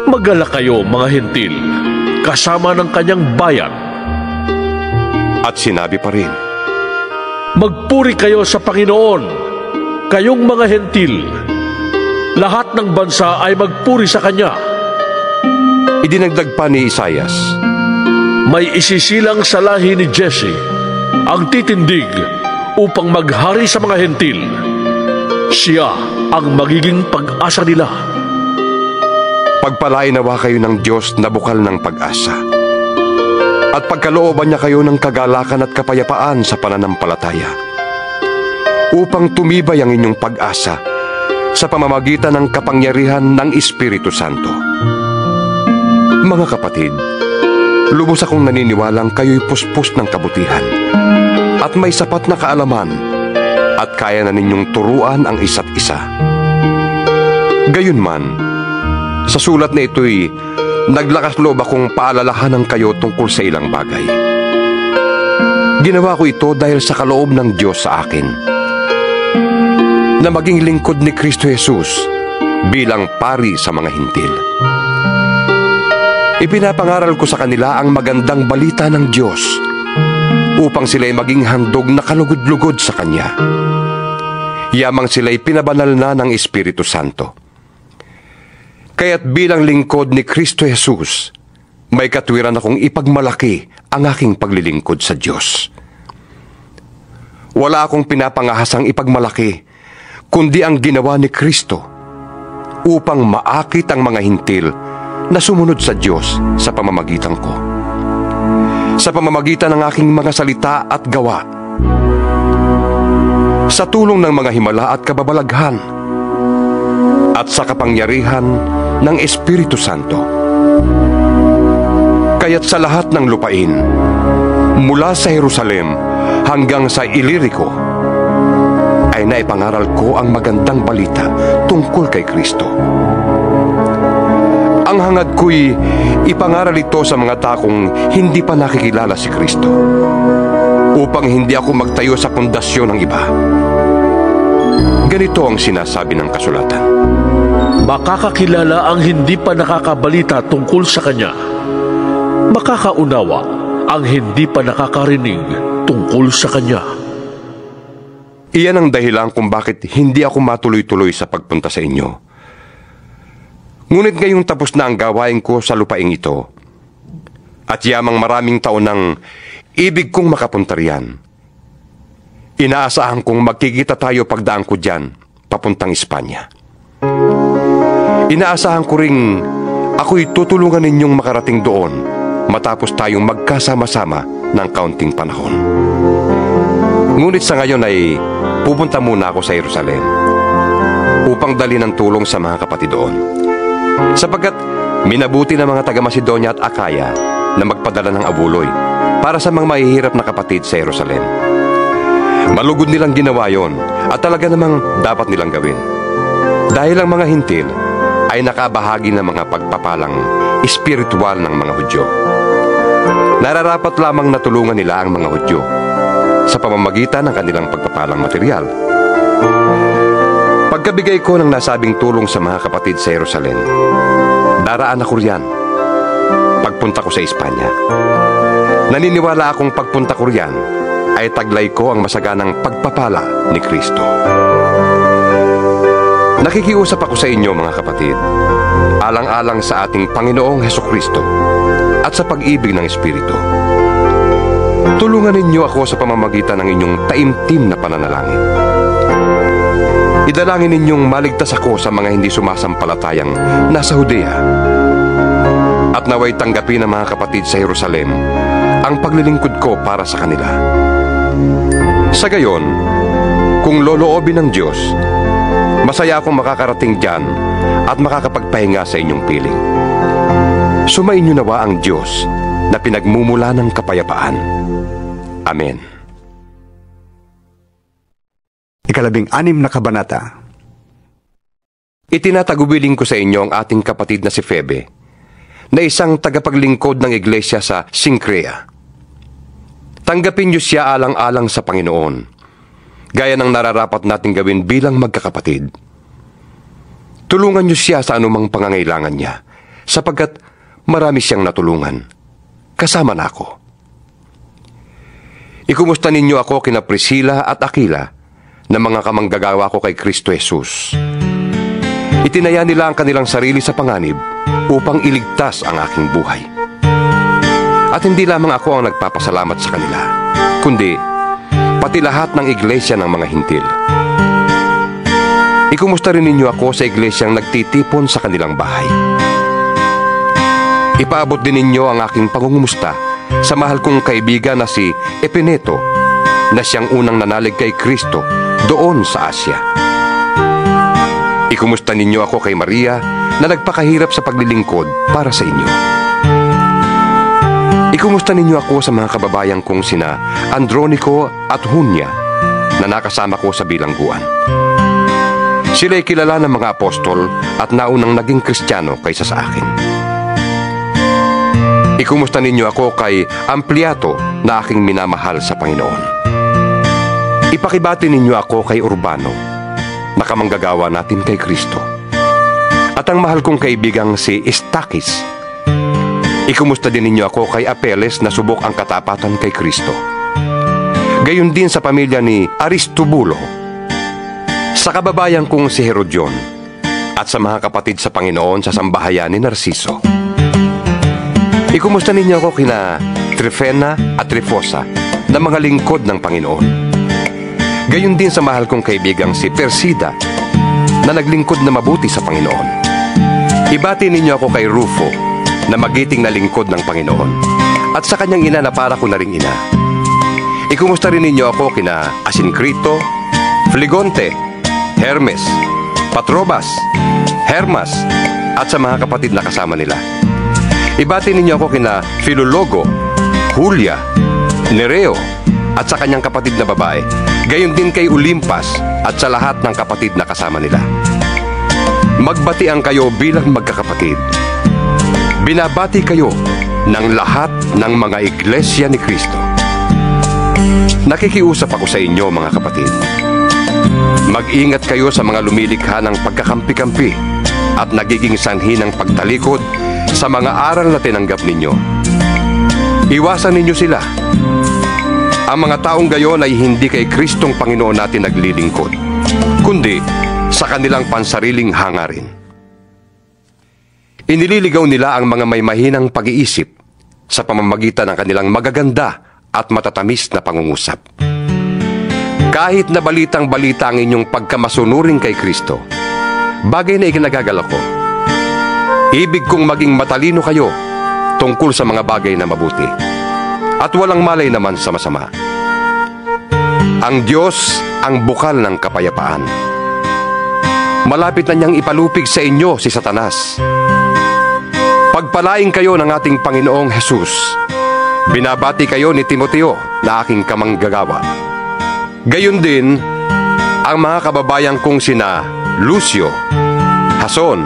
Magalak kayo, mga hentil, kasama ng kanyang bayan. at sinabi pa rin, Magpuri kayo sa Panginoon, kayong mga hentil. Lahat ng bansa ay magpuri sa Kanya. idinagdag pa ni Isaias, May isisilang sa lahi ni Jesse ang titindig upang maghari sa mga hentil. Siya ang magiging pag-asa nila. Pagpalain nawa kayo ng Diyos na bukal ng pag-asa, at pagkalooban niya kayo ng kagalakan at kapayapaan sa pananampalataya, upang tumibay ang inyong pag-asa sa pamamagitan ng kapangyarihan ng Espiritu Santo. Mga kapatid, lubos akong naniniwalang kayo'y puspos ng kabutihan at may sapat na kaalaman at kaya na ninyong turuan ang isa't isa. Gayunman, sa sulat na ito'y naglakas loob akong paalalahanan kayo tungkol sa ilang bagay. Ginawa ko ito dahil sa kaloob ng Diyos sa akin, na maging lingkod ni Kristo Jesus bilang pari sa mga hintil. Ipinapangaral ko sa kanila ang magandang balita ng Diyos upang sila'y maging handog na kalugod-lugod sa Kanya. Yamang sila'y pinabanal na ng Espiritu Santo. Kaya't bilang lingkod ni Kristo Jesus, may katwiran akong ipagmalaki ang aking paglilingkod sa Diyos. Wala akong pinapangahasang ipagmalaki, kundi ang ginawa ni Kristo upang maakit ang mga hintil na sumunod sa Diyos sa pamamagitan ko, sa pamamagitan ng aking mga salita at gawa, sa tulong ng mga himala at kababalaghan, at sa kapangyarihan ng Espiritu Santo. Kaya't sa lahat ng lupain, mula sa Jerusalem hanggang sa Ilirico, ay naipangaral ko ang magandang balita tungkol kay Kristo. Ang hangad ko'y ipangaral ito sa mga takong hindi pa nakikilala si Kristo, upang hindi ako magtayo sa pundasyon ng iba. Ganito ang sinasabi ng kasulatan. Makakakilala ang hindi pa nakakabalita tungkol sa Kanya. Makakaunawa ang hindi pa nakakarinig tungkol sa Kanya. Iyan ang dahilan kung bakit hindi ako matuloy-tuloy sa pagpunta sa inyo. Ngunit ngayong tapos na ang gawain ko sa lupaing ito, at yamang maraming taon nang ibig kong makapunta riyan, inaasahan kong magkikita tayo pagdaan ko dyan, papuntang Espanya. Inaasahan ko ring ako'y tutulungan ninyong makarating doon matapos tayong magkasama-sama ng kaunting panahon. Ngunit sa ngayon ay pupunta muna ako sa Jerusalem upang dali ng tulong sa mga kapatid doon. Sapagkat minabuti ng mga taga-Macedonia at Akaya na magpadala ng abuloy para sa mga mahihirap na kapatid sa Jerusalem. Malugod nilang ginawa yon at talaga namang dapat nilang gawin. Dahil ang mga hintil ay nakabahagi ng mga pagpapalang espiritual ng mga Hudyo. Nararapat lamang na tulungan nila ang mga Hudyo sa pamamagitan ng kanilang pagpapalang material. Pagkabigay ko ng nasabing tulong sa mga kapatid sa Jerusalem, daraan ako riyan pagpunta ko sa Espanya. Naniniwala akong pagpunta ko riyan ay taglay ko ang masaganang pagpapala ni Kristo. Nakikiusap ako sa inyo mga kapatid, alang-alang sa ating Panginoong Hesukristo at sa pag-ibig ng Espiritu. Tulungan ninyo ako sa pamamagitan ng inyong taimtim na pananalangin. Idalangin ninyong maligtas ako sa mga hindi sumasampalatayang nasa Judea. At naway tanggapin ng mga kapatid sa Jerusalem ang paglilingkod ko para sa kanila. Sa gayon, kung loloobin ng Diyos, masaya akong makakarating dyan at makakapagpahinga sa inyong piling. Sumainyo nawa ang Diyos na pinagmumula ng kapayapaan. Amen. 16 na kabanata. Itinatagubilin ko sa inyo ang ating kapatid na si Febe, na isang tagapaglingkod ng iglesia sa Sincrea. Tanggapin niyo siya alang-alang sa Panginoon, gaya ng nararapat nating gawin bilang magkakapatid. Tulungan niyo siya sa anumang pangangailangan niya, sapagkat marami siyang natulungan. Kasama na ako. Ikumusta ninyo ako kina Priscilla at Aquila, na mga kamanggagawa ko kay Kristo Jesus. Itinaya nila ang kanilang sarili sa panganib upang iligtas ang aking buhay. At hindi lamang ako ang nagpapasalamat sa kanila, kundi pati lahat ng iglesia ng mga hintil. Ikumusta rin ninyo ako sa iglesyang nagtitipon sa kanilang bahay. Ipaabot din ninyo ang aking pangungumusta sa mahal kong kaibigan na si Epeneto, na siyang unang nanalig kay Kristo doon sa Asya. Ikumusta ninyo ako kay Maria na nagpakahirap sa paglilingkod para sa inyo. Ikumusta ninyo ako sa mga kababayan kong sina Andronico at Junia na nakasama ko sa bilangguan. Sila'y kilala ng mga apostol at naunang naging Kristiyano kaysa sa akin. Ikumusta ninyo ako kay Ampliato na aking minamahal sa Panginoon. Ipakibati ninyo ako kay Urbano, na kamanggagawa natin kay Kristo. At ang mahal kong kaibigang si Estakis. Ikumusta din ninyo ako kay Apeles na subok ang katapatan kay Kristo. Gayon din sa pamilya ni Aristobulo, sa kababayan kong si Herodion, at sa mga kapatid sa Panginoon sa sambahayan ni Narciso. Ikumusta ninyo ako kina Trifena at Trifosa na mga lingkod ng Panginoon. Gayon din sa mahal kong kaibigang si Persida na naglingkod na mabuti sa Panginoon. Ibati ninyo ako kay Rufo na magiting na lingkod ng Panginoon at sa kanyang ina na para ko na ring ina. Ikumusta rin ninyo ako kina Asincrito, Flegonte, Hermes, Patrobas, Hermas at sa mga kapatid na kasama nila. Ibati ninyo ako kina Filologo, Julia, Nereo at sa kanyang kapatid na babae, gayon din kay Olimpas at sa lahat ng kapatid na kasama nila. Magbatian kayo bilang magkakapatid. Binabati kayo ng lahat ng mga iglesia ni Kristo. Nakikiusap ako sa inyo mga kapatid. Mag-ingat kayo sa mga lumilikha ng pagkakampi-kampi at nagiging sanhi ng pagtalikod sa mga aral na tinanggap ninyo. Iwasan ninyo sila. Ang mga taong gayon ay hindi kay Kristong Panginoon natin naglilingkod, kundi sa kanilang pansariling hangarin. Inililigaw nila ang mga may mahinang pag-iisip sa pamamagitan ng kanilang magaganda at matatamis na pangungusap. Kahit na balitang-balita ang inyong pagkamasunurin kay Kristo, bagay na ikinagagal ko. Ibig kong maging matalino kayo tungkol sa mga bagay na mabuti at walang malay naman sa masama. Ang Diyos ang bukal ng kapayapaan. Malapit na niyang ipalupig sa inyo si Satanas. Pagpalain kayo ng ating Panginoong Hesus. Binabati kayo ni Timoteo na aking kamanggagawa. Gayon din ang mga kababayan kong sina Lucio, Jason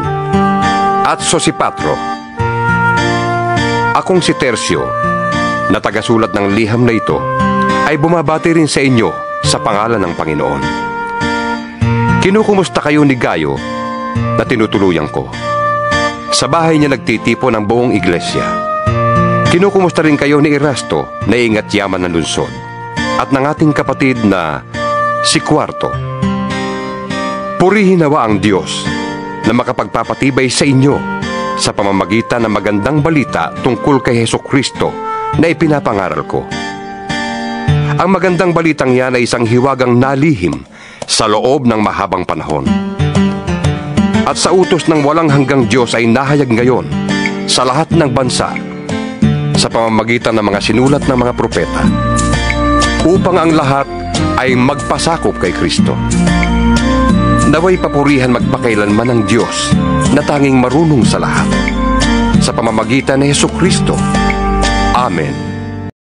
at Sosipatro. Akong si Tercio, na tagasulat ng liham na ito, ay bumabati rin sa inyo sa pangalan ng Panginoon. Kinukumusta kayo ni Gayo na tinutuluyan ko. Sa bahay niya nagtitipon ang buong iglesia. Kinukumusta rin kayo ni Erasto na ingat yaman ng lungsod at ng ating kapatid na si Cuarto. Purihin nawa ang Diyos na makapagpapatibay sa inyo sa pamamagitan ng magandang balita tungkol kay Hesukristo na ipinapangaral ko. Ang magandang balitang yan ay isang hiwagang nalihim sa loob ng mahabang panahon. At sa utos ng walang hanggang Diyos ay nahayag ngayon sa lahat ng bansa sa pamamagitan ng mga sinulat ng mga propeta upang ang lahat ay magpasakop kay Kristo. Naway papurihan magpakailanman ng Diyos na tanging marunong sa lahat sa pamamagitan ni Hesukristo. Amen.